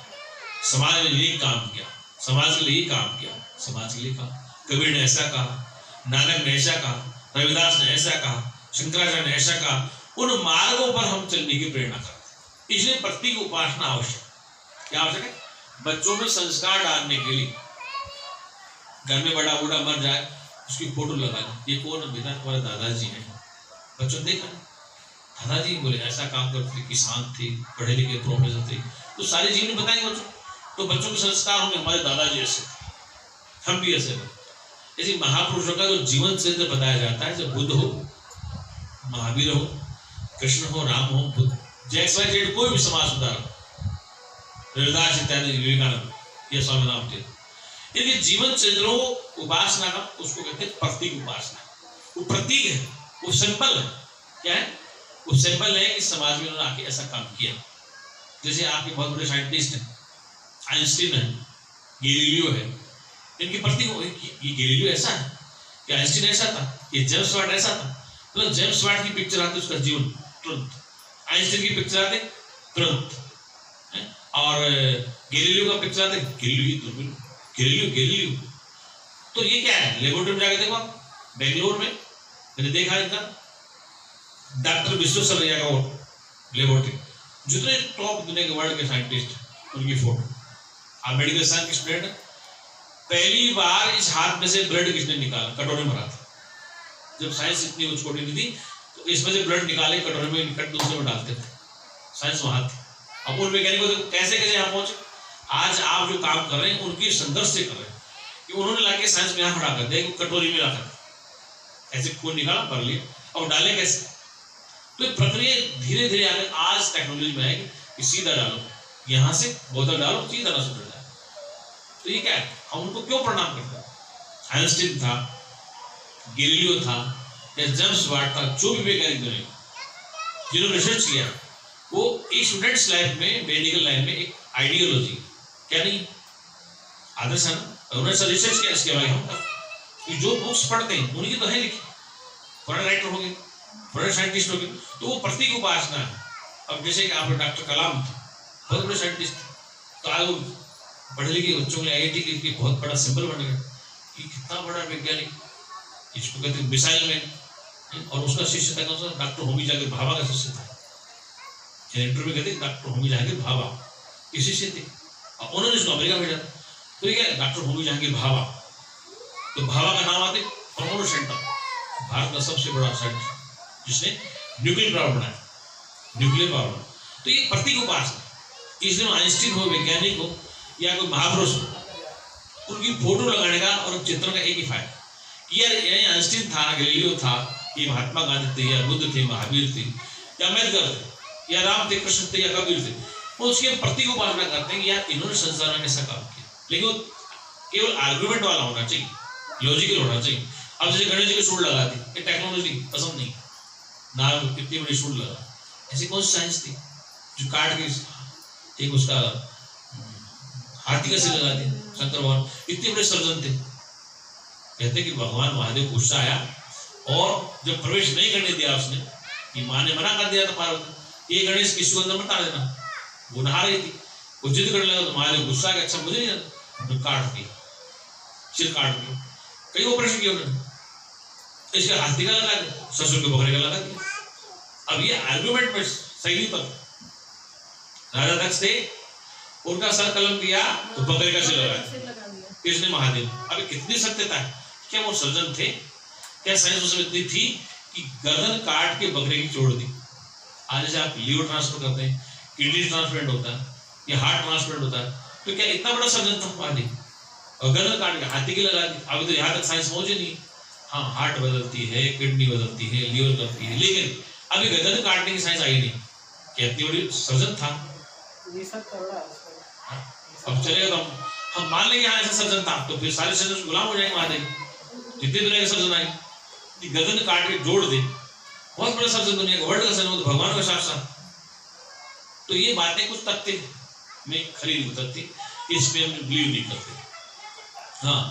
समाज में ये काम किया, समाज के लिए काम किया, समाज के लिए काम। कबीर ने ऐसा कहा, नानक ने ऐसा कहा, रविदास ने ऐसा कहा, शंकराचार्य ने ऐसा कहा, उन मार्गों पर हम चलने की प्रेरणा करते। इसलिए प्रतीक उपासना आवश्यक। क्या आवश्यक है? बच्चों में संस्कार डालने के लिए। घर में बड़ा बूढ़ा मर जाए, उसकी फोटो लगा दी, ये कौन है बेटा? तुम्हारे दादाजी हैं। बच्चों ने देखा दादाजी बोले ऐसा काम करते थे, किसान थे, पढ़े लिखे प्रोफेसर थे, तो सारी जीवन बताएंगे बच्चों। तो बच्चों के संस्कार होंगे, हमारे दादाजी ऐसे थे, हम भी ऐसे बने। ऐसे महापुरुषों का जो जीवन चरित्र बताया जाता है, जब बुद्ध हो, महावीर हो, कृष्ण हो, राम हो, बुद्ध, जैक्स कोई भी समाज सुधारक, रविदास इत्यादि, विवेकानंद, ये स्वामी नाम थे, इनके जीवन चरित्रों उपासना का उसको कहते हैं प्रतीक उपासना। वो प्रतीक है, वो सिंपल है। क्या है? वो सिंपल है कि समाज में उन्होंने आके ऐसा काम किया। जैसे आपके बहुत बड़े साइंटिस्ट हैं, आइंस्टीन है, गैलीलियो है, इनके प्रतीक ये गैलीलियो ऐसा है, कि आइंस्टीन ऐसा था, ये जेम्स वाट ऐसा था। मतलब जेम्स वाट की पिक्चर आती उसका जीवन तुरंत, आइंस्टीन की पिक्चर आते तुरंत, और गैलीलियो का पिक्चर आते गैलीलियो। तो ये क्या है? लेबोरेटरी में जाके देखो आप, बेंगलोर में मैंने देखा इनका, डॉक्टर विश्वेश्वरैया का लेबोरेटरी, जितने टॉप दुनिया के वर्ल्ड के साइंटिस्ट, उनकी फोटो। आप मेडिकल साइंस के स्टूडेंट, पहली बार इस हाथ में से ब्लड किसने निकाला? कटोरे में भरा था। जब साइंस इतनी उच्च कोटि की थी, तो इसमें से ब्लड निकाले कटोरे में निकट दूसरे में डालते थे। साइंस वहां थी। अब उन वैज्ञानिकों को कैसे कैसे यहाँ पहुंचे। आज आप जो काम कर रहे हैं उनकी संघर्ष से कर रहे हैं, कि उन्होंने लाके साइंस में यहाँ खड़ा कर दिया, कटोरी में लाकर ऐसे खून निकाला, भर लिया, और डाले कैसे? तो ये प्रक्रिया धीरे धीरे आगे आज टेक्नोलॉजी में है कि सीधा डालो, यहाँ से बोतल डालो, सीधा ना सुधर जाए। तो ये क्या है? हम उनको क्यों प्रणाम करते हैं? आइंस्टीन था, गैलीलियो था, या जेम्स वाट था, जो भी वैज्ञानिक बने, जिन्होंने रिसर्च किया, वो एक स्टूडेंट्स लाइफ में, मेडिकल लाइन में एक आइडियोलॉजी, क्या नहीं आदर्श है ना, उन्होंने सर रिसर्च किया इसके बारे में। कि जो बुक्स पढ़ते हैं उनकी तो है लिखी, फॉरेन राइटर हो गए, फॉरेन साइंटिस्ट हो गए, तो वो प्रतीक उपासना है। अब जैसे कि आप डॉक्टर कलाम थे, बहुत बड़े साइंटिस्ट, तो आज वो पढ़े लिखे बच्चों के IIT के बहुत बड़ा सिंबल बन गया कि कितना बड़ा वैज्ञानिक, इसको कहते हैं मिसाइल मैन। और उसका शिष्य था कौन सा? डॉक्टर होमी जाकिर भाभा का शिष्य था। इंटरव्यू में कहते डॉक्टर होमी जाकिर भाभा के शिष्य थे, और उन्होंने इसको अमेरिका भेजा। तो ये क्या? डॉक्टर होमी जाकिर भाभा। तो भाभा का नाम आते परमाणु सेंटर, भारत का सबसे बड़ा सेंटर जिसने न्यूक्लियर पावर बनाया, न्यूक्लियर पावर। तो ये प्रतीक उपासना। इसलिए आइंस्टीन हो, वैज्ञानिक हो, या कोई महापुरुष हो, उनकी फोटो लगाने का और चित्रण का एक ही फायदा, यार ये आइंस्टीन था, गैलीलियो था, ये महात्मा गांधी थे, या बुद्ध थे, महावीर थे, या अम्बेडकर थे, या राम थे, कृष्ण थे, या कबीर थे। वो उसके प्रतीक उपासना करते हैं कि यार इन्होंने संसार में ऐसा काम किया। लेकिन वो केवल आर्गुमेंट वाला होना चाहिए, लॉजिकल होना चाहिए। अब जैसे गणेश जी की सूट लगा दी, ये टेक्नोलॉजी पसंद नहीं, नाम कितनी बड़ी सूट लगा, ऐसी कौन सी साइंस थी जो काट के एक उसका हाथी का सिर लगा दिया? शंकर भगवान इतने बड़े सर्जन थे। कहते कि भगवान महादेव गुस्सा आया, और जब प्रवेश नहीं करने दिया उसने, कि माँ ने मना कर दिया था पार्वती, ये गणेश किसी को अंदर मत आने देना, वो नहा रही थी, वो जिद करने लगा, तो महादेव गुस्सा आया, अच्छा मुझे नहीं आता, तो काट दिया, सिर काट दिया। कई ऑपरेशन किए उन्होंने, इसका हाथी का लगा दिया, ससुर के बकरे का लगा दिया। अब ये आर्गुमेंट में सही पर राजा दक्ष थे, उनका सर कलम किया तो बकरे का सिर लगा दिया, इसने महादेव। अभी कितनी सत्यता है? क्या वो सर्जन थे? क्या साइंस उसमें इतनी थी कि गर्दन काट के बकरे की छोड़ दी? आज जैसे आप लीवर ट्रांसफर करते हैं, किडनी ट्रांसप्लांट होता है, या हार्ट ट्रांसप्लांट होता है, तो क्या इतना बड़ा सर्जन था महादेव? और गर्दन काट के हाथी की लगा दी। अभी तो यहाँ तक साइंस पहुंचे नहीं। हाँ, हार्ट बदलती है, किडनी बदलती है, लीवर करती है, लेकिन अभी गर्दन काटने की साइंस आई नहीं। क्या इतनी बड़ी सर्जन था? अब चलेगा तो हम मान लेंगे यहाँ ऐसा सर्जन था, तो फिर सारे सर्जन गुलाम हो जाएंगे महादेव। जितने दुनिया के सर्जन आए, गर्दन काट के जोड़ दे, बहुत बड़ा सर्जन दुनिया का, वर्ल्ड का सर्जन, तो भगवान का साक्षात। तो ये बातें कुछ तथ्य में खरी नहीं उतरती, इस पे हम बिलीव नहीं करते। हाँ,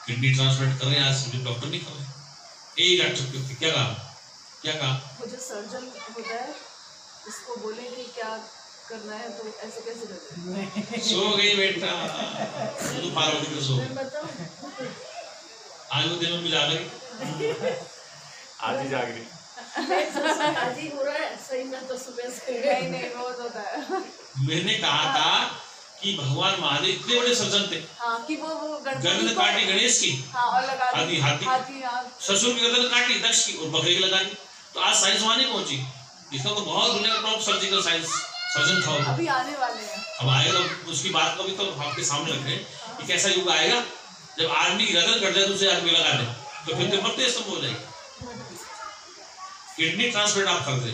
किडनी ट्रांसप्लांट कर रहे हैं आज सभी डॉक्टर नहीं कर रहे। एक डॉक्टर क्या कहा वो जो सर्जन होता है उसको बोले कि क्या करना है, तो ऐसे कैसे करते? सो गई बेटा, तो पार्वती को सो। मैं बताऊं, आज वो दिन में जा रही, आधी जाग रही। आज ही हो रहा है सही में तो सुबह से नहीं बहुत होता है। मैंने कहा था कि भगवान महादेव इतने बड़े सर्जन थे। हाँ कि वो गर्दन काटी गणेश की, हाँ और लगा दी हाथी हाँ ससुर की गर्दन काटी दक्ष की और बकरी की लगा दी। तो आज साइंस वहां नहीं पहुंची। इसका तो बहुत दुनिया का टॉप सर्जिकल साइंस सर्जन था। अभी आने वाले हैं। अब आएगा उसकी बात को भी तो आपके सामने रख रहे हैं कि कैसा युग आएगा जब आदमी की गर्दन कट जाए दूसरे आदमी लगा दे तो फिर तो मरते स्तंभ हो जाएगी। किडनी ट्रांसप्लांट आप कर दे,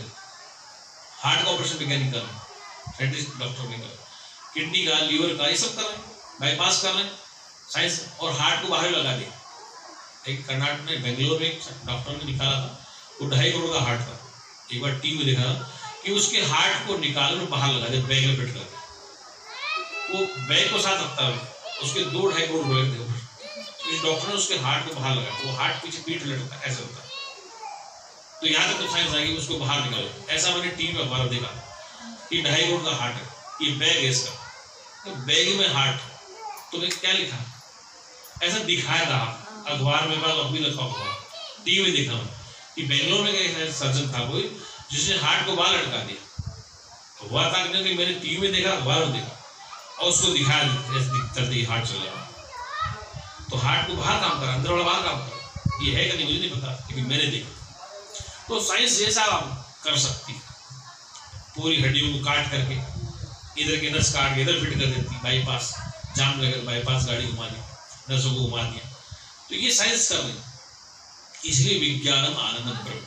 हार्ट का ऑपरेशन वैज्ञानिक कर रहे हैं, साइंटिस्ट डॉक्टर भी कर रहे हैं, किडनी का लीवर का ये सब कर रहे हैं, बाईपास कर रहे हैं साइंस, और हार्ट को बाहर लगा दिया। एक कर्नाटक में बेंगलोर में डॉक्टर ने निकाला था, वो 2.5 करोड़ का हार्ट था। एक बार टीवी में देखा कि उसके हार्ट को निकाल कर बाहर लगा दिया, बैग में फिट कर दिया। वो बैग को साथ रखता है, उसके 2-2.5 करोड़ रुपए थे। इस डॉक्टर ने उसके हार्ट को बाहर लगाया, वो हार्ट पीछे पीठ लटकता है, ऐसे होता है। तो यहाँ तक तो साइंस आएगी उसको बाहर निकालो। ऐसा मैंने टीवी में अखबार देखा कि 2.5 करोड़ का हार्ट है, ये बैग है इसका, तो बैग में हार्ट। तो क्या लिखा, ऐसा दिखाया था अखबार में, बात अभी लिखा हुआ टीवी में देखा कि बेंगलोर में एक सर्जन था कोई जिसने हार्ट को बाहर लटका दिया। हुआ था कि मैंने टीवी में देखा, अखबार में देखा, और उसको दिखाया चलते ही हार्ट चल रहा। तो हार्ट को बाहर काम करा, अंदर वाला बाहर काम करा, ये है कि नहीं मुझे नहीं पता, लेकिन मैंने देखा। तो साइंस जैसा कर सकती, पूरी हड्डियों को काट करके इधर के नस काट के इधर फिट कर देती, बाईपास जाम लगा, बाईपास गाड़ी घुमा दी, नसों को घुमा दिया। तो ये साइंस कर रही। इसलिए विज्ञानम आनंदम ब्रह्म,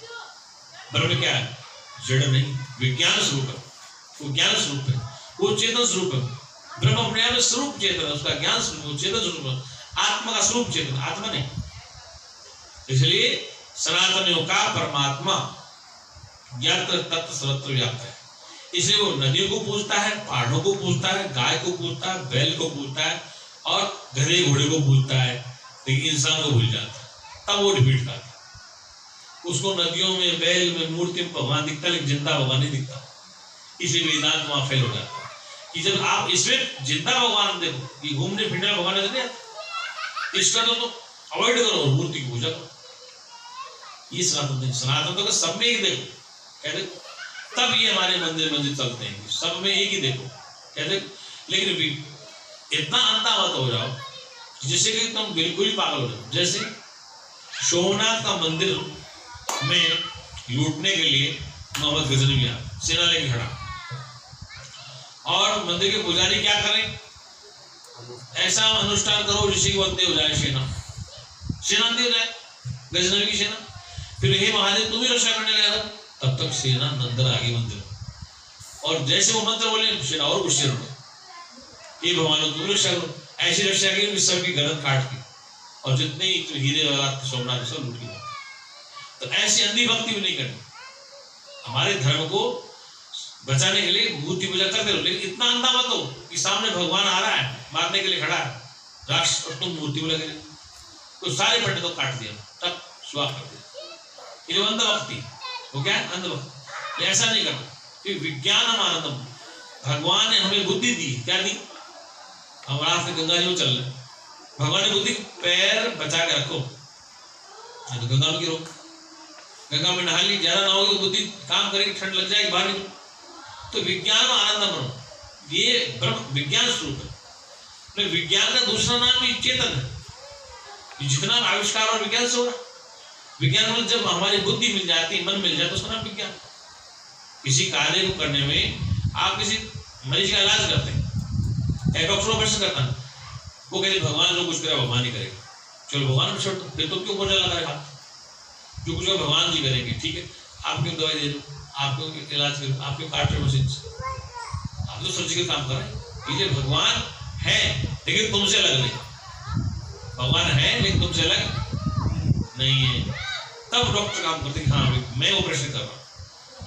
ब्रह्म क्या है, जड़ नहीं, विज्ञान स्वरूप है, वो ज्ञान स्वरूप है, वो चेतन स्वरूप है। ब्रह्म अपने आप में स्वरूप चेतन है, उसका ज्ञान स्वरूप चेतन स्वरूप है, आत्मा का स्वरूप चेतन, आत्मा नहीं। इसलिए सनातनियों का परमात्मा यत्र तत्र सर्वत्र व्याप्त है। इसलिए वो नदियों को पूजता है, पहाड़ों को पूजता है, गाय को पूजता है, बैल को पूजता है, और गधे घोड़े को पूजता है, लेकिन इंसान को भूल जाता है। तब वो रिपीट करता है। उसको नदियों में, बैल में, मूर्ति में भगवान दिखता है, लेकिन जिंदा भगवान नहीं दिखता। इसलिए वेदांत वहां फेल हो जाता है कि जब आप इसमें जिंदा भगवान देखो, ये घूमने फिरने वाला भगवान नजर नहीं, इसका तो अवॉइड करो, मूर्ति की पूजा करो। ये सनातन तो सब में एक देखो, कहते तब ये हमारे मंदिर चलते हैं, सब में एक ही देखो कहते। लेकिन इतना अंधा मत हो जाओ जिससे कि तुम बिल्कुल ही पागल हो जाओ। जैसे सोमनाथ का मंदिर में लूटने के लिए मोहम्मद गजनवी आया, सेना लेके खड़ा, और मंदिर के पुजारी क्या करें, ऐसा अनुष्ठान करो जिससे कि बंदे हो जाए, सेना दे जाए, गजनवी की सेना। फिर हे महादेव तुम ही रक्षा करने लगा था, तब तक सेना अंदर आ गई मंदिर, और जैसे वो मंत्र बोले सेना और गुस्से हो, ये भगवान तुम रक्षा करो। ऐसी रक्षा की सबकी गर्दन काट दी, और जितने हीरे वाला सोमनाथ सब लूट गए। तो ऐसी अंधी भक्ति भी नहीं करनी। हमारे धर्म को बचाने के लिए मूर्ति पूजा करते रहो, लेकिन इतना अंधा मत हो कि सामने भगवान आ रहा है, मारने के लिए खड़ा है राष्ट्र, और तुम मूर्ति पूजा करें। तो सारे पंडितों काट दिया, तब स्वाह कर दिया। ये अंध भक्ति वो क्या है, अंध भक्ति। ऐसा नहीं करना। विज्ञान आनंदम, भगवान ने हमें बुद्धि दी, क्या दी, हम रास्ते गंगा जी में चल रहे, भगवान ने बुद्धि, पैर बचा के रखो, तो गंगा में गिरो, गंगा में नहा ली, ज्यादा ना होगी तो बुद्धि काम करेगी, ठंड लग जाएगी, बाहर निकलो। तो विज्ञान आनंदम बनो, ये ब्रह्म विज्ञान स्वरूप है। विज्ञान का दूसरा नाम ही चेतन है। जितना आविष्कार और विज्ञान से हो रहा, विज्ञान में जब हमारी बुद्धि मिल जाती, मन मिल जाए, तो उसका नाम विज्ञान। किसी कार्य को करने में आप किसी मरीज का इलाज करते हैं, डॉक्टर ऑपरेशन करता है, वो कहते भगवान जो कुछ करेगा भगवान ही करेगा, चलो भगवान में छोड़ दो, फिर तो क्यों बोलने लगा हाथ, जो कुछ भगवान जी करेंगे, ठीक है, आप क्यों दवाई दे दो, आप क्यों इलाज करो, आप क्यों काट रहे मशीन से, आप तो सर्जिकल काम कर रहे हैं। ये भगवान है लेकिन तुमसे अलग नहीं, भगवान है लेकिन तुमसे अलग नहीं है। तब डॉक्टर काम करते कि हाँ मैं ऑपरेशन कर रहा हूँ,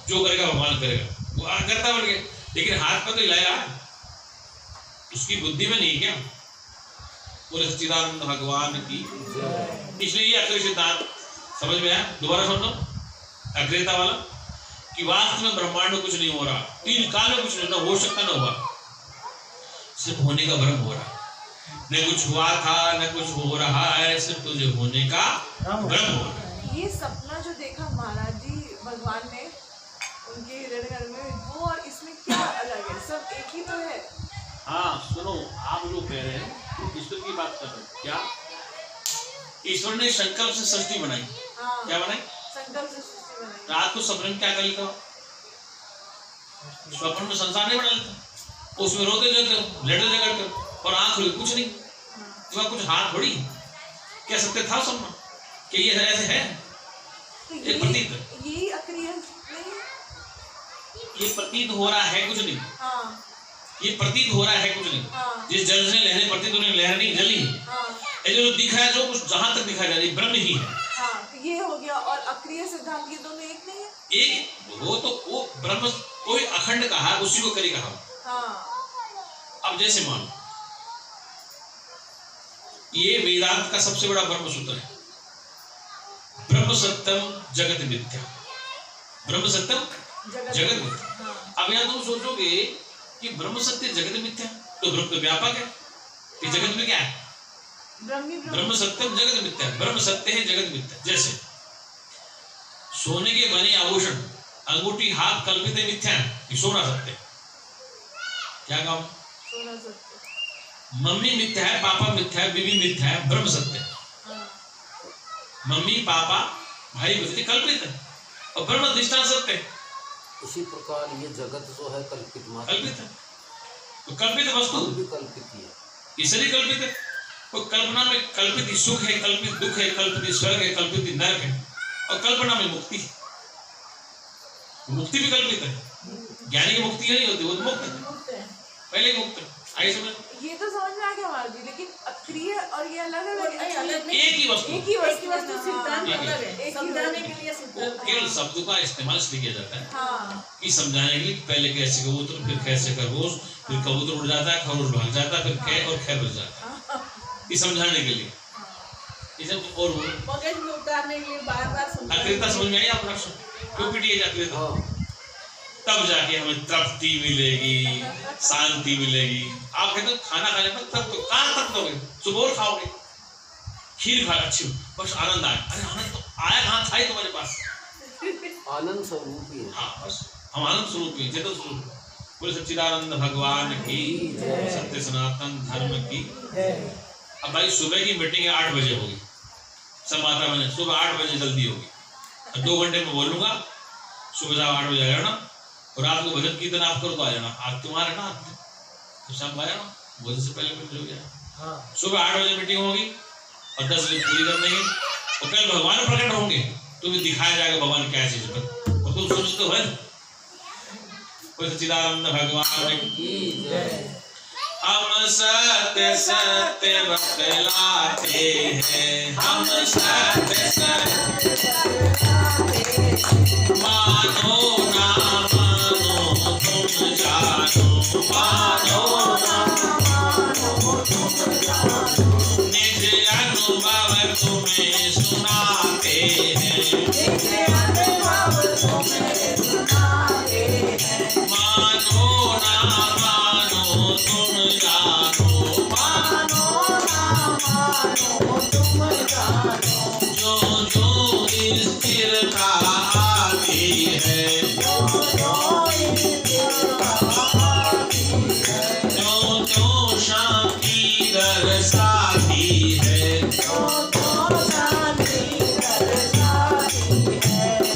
जो करेगा भगवान करेगा, वो करता बन गया, लेकिन हाथ पर तो हिलाया, उसकी बुद्धि में नहीं क्या। बोले सच्चिदानंद भगवान की। इसलिए ये अक्रिय सिद्धांत समझ में आया। दोबारा सुन लो अग्रेता वाला कि वास्तव में ब्रह्मांड में कुछ नहीं हो रहा, तीन काल में कुछ नहीं हो सकता, न हुआ, सिर्फ होने का भ्रम हो रहा। न कुछ हुआ था न कुछ हो रहा है, सिर्फ तुझे होने का भ्रम हो रहा है। ये सपना जो देखा महाराज जी भगवान ने उनके हिरण्यगर्भ में, वो और इसमें क्या अलग है? सब एक ही तो है। हाँ सुनो, आप जो कह रहे हैं ईश्वर की बात कर रहे हैं। क्या ईश्वर ने संकल्प से सृष्टि बनाई? हाँ, क्या बनाई? संकल्प से सृष्टि बनाई। रात को सपने में क्या कर लेता हो? स्वप्न में संसार नहीं बना लेता, उसमें रोते जाते हो, लेटे जगड़ते हो, और आंख खुली कुछ नहीं, तुम्हारा कुछ हाथ थोड़ी। क्या सत्य था सपना कि ये ऐसे है? तो ये प्रतीत है, यही अक्रिय नहीं? ये प्रतीत हो रहा है, कुछ नहीं। हाँ, ये प्रतीत हो रहा है, कुछ नहीं। हाँ, जिस जल से लहरें प्रतीत होने, लहर नहीं जली। हाँ, ये जो दिख रहा है, जो कुछ जहां तक दिखाई जा रही है ब्रह्म ही है। हाँ, तो ये हो गया। और अक्रिय सिद्धांत ये दोनों एक नहीं है? एक वो तो वो ब्रह्म कोई अखंड कहा, उसी को करी कहा। हाँ, अब जैसे मान ये वेदांत का सबसे बड़ा ब्रह्म सूत्र है, ब्रह्म सत्यम जगत मिथ्या। ब्रह्म सत्यम जगत मिथ्या। हाँ, अब यहाँ तुम सोचोगे कि ब्रह्म सत्य जगत मिथ्या, तो ब्रह्म तो व्यापक है, कि जगत में क्या है? ब्रह्म सत्यम जगत मिथ्या, ब्रह्म सत्य है जगत मिथ्या। जैसे सोने के बने आभूषण, अंगूठी, हाथ कल्पित है, मिथ्या है, कि सोना सत्य है। क्या काम? सोना सत्य। मम्मी मिथ्या है, पापा मिथ्या है, बीवी मिथ्या है, ब्रह्म सत्य है। हाँ, मम्मी पापा भाई बहन कल्पित है, और ब्रह्म अधिष्ठान सत्य है। इसी प्रकार ये जगत जो है कल्पित मात्र कल्पित है, तो कल्पित वस्तु भी कल्पित ही है। इसलिए कल्पित है। तो कल्पना में कल्पित सुख है, कल्पित दुख है, कल्पित स्वर्ग है, कल्पित नरक है, और कल्पना में मुक्ति है। मुक्ति भी कल्पित है। ज्ञानी की मुक्ति नहीं होती, वो तो मुक्त है, मुक्त है। पहले मुक्त है। आई समझ? ये तो समझ में आ गया महाराज जी, लेकिन अक्रिय और ये अलग अलग नहीं। एक ही वस्तु, एक ही वस्तु सिद्धांत हाँ, अलग है, एक ही समझाने के लिए वो सिद्धांत। केवल शब्द का इस्तेमाल इसलिए किया जाता है हाँ, कि समझाने के लिए। पहले कैसे कबूतर, फिर कैसे खरगोश, फिर कबूतर उड़ जाता है, खरगोश भाग जाता है, फिर कै और खैर बच जाता है, ये समझाने के लिए। इसे और मगज में उतारने के लिए बार-बार अक्रियता समझ में आई आपको? क्यों पिटिए जाती है? हाँ, तब जाके हमें तृप्ति मिलेगी, शांति मिलेगी। आप कहते हो खाना खाने पर तब तो कहाँ तक दोगे? सुबह और खाओगे, खीर खा अच्छी, बस आनंद आया। अरे आनंद तो आया कहाँ था ही तुम्हारे पास? आनंद स्वरूप ही है। हाँ बस हम आनंद स्वरूप ही, चेतन स्वरूप। बोले सच्चिदानंद भगवान की, सत्य सनातन धर्म की। अब भाई सुबह की मीटिंग 8 बजे होगी, सब माता बहन सुबह 8 बजे जल्दी होगी, और 2 घंटे में बोलूंगा। सुबह 8 बजे आ जाना, और रात को भजन कीर्तन आप करो तो आ जाना। आज तुम्हारा ना, तो शाम आ जाना, भोजन से पहले मिल जाए। सुबह 8 बजे मीटिंग होगी, और 10 बजे पूरी कर देंगे, और कल भगवान प्रकट होंगे, तुम्हें दिखाया जाएगा भगवान क्या चीज है, और तुम समझते हो। कोई सच्चिदानंद भगवान की जय। हम सत्य सत्य बतलाते हैं, हम सत्य सत्य मानो ना मानो तुम जानो, मानो ना मानो तुम जानो। निज अनुभव तुम्हें सुनाते हैं, निज अनुभव तुम्हें सुनाते हैं। मानो ना मानो तुम जानो, मानो ना मानो तुम जानो। जो जो स्थिरता आती है, जो जो शांति दर्शाती है,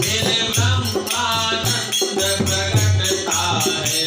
मेरे ब्रह्मानंद प्रकटता है,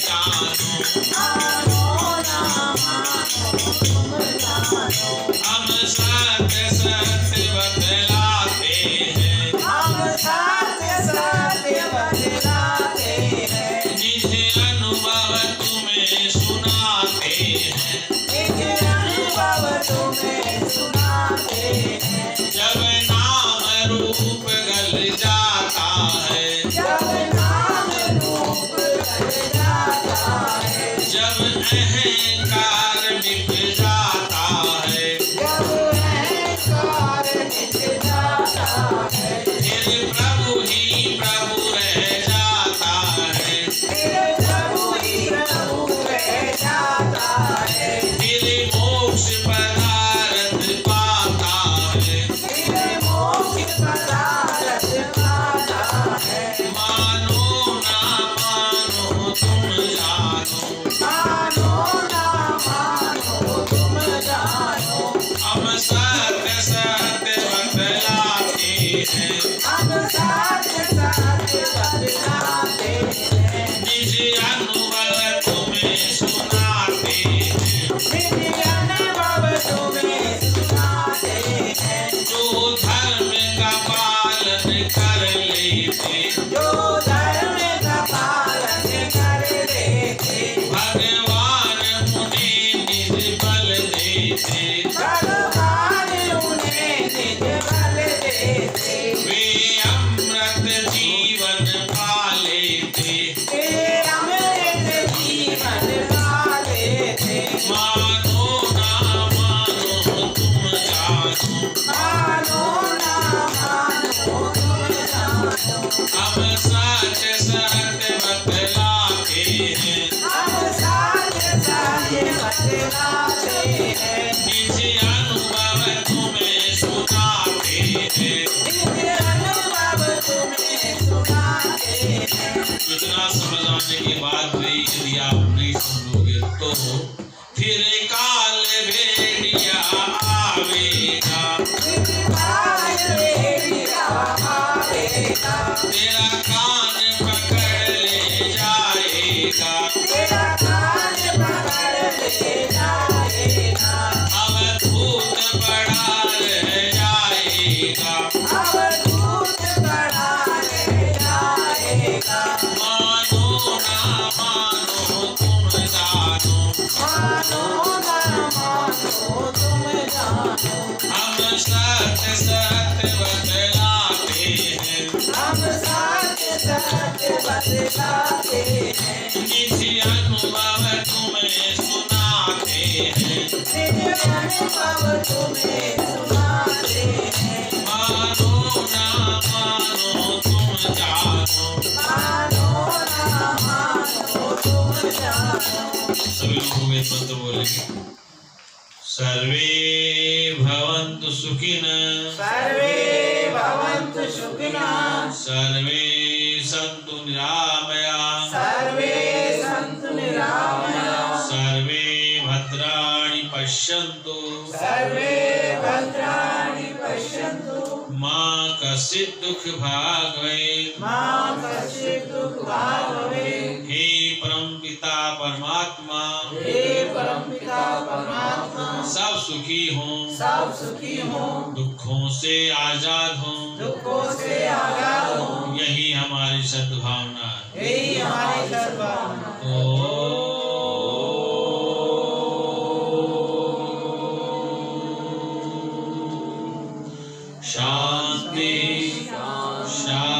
जानो हम सत्य सत्य बतलाते हैं निज अनुभव तुम्हें सुनाते हैं जब नाम रूप गल जाता है जब अहंकार मिट जाता है फिर प्रभु ही प्रभु रह जाता है फिर मोक्ष पदार्थ पाता है मानो ना मानो तुम जानो हम सत्य सत्य बतलाते हैं निज अनुभव तुम्हें सुनाते हैं जो धर्म का पालन कर लेते भगवान उन्हें निज बल देते वे अमृत जीवन पा लेते मानो ना मानो तुम जानो हम सत्य सत्य बतलाते हैं निज अनुभव तुम्हें सुनाते हैं इतना समझाने के बाद भी यदि आप नहीं समझोगे तो फिर काल भेड़िया आवेगा तेरा कान पकड़ ले जाएगा अवधूत बड़ा रह जाएगा मानो ना मानो तुम जानो हम सत्य सत्य बतलाते हैं निज अनुभव तुम्हें सुनाते हैं मानो ना मानो तुम जानो सभी लोगों में मंत्र बोलेंगे सर्वे भवन्तु सुखिनः सर्वे सन्तु निरामयाः सर्वे भद्राणि पश्यन्तु मा कश्चित् दुःख भाग् भवेत् हे परमपिता परमात्मा सब सुखी हों दुखों से आजाद हों यही हमारी सद्भावना शांति शांति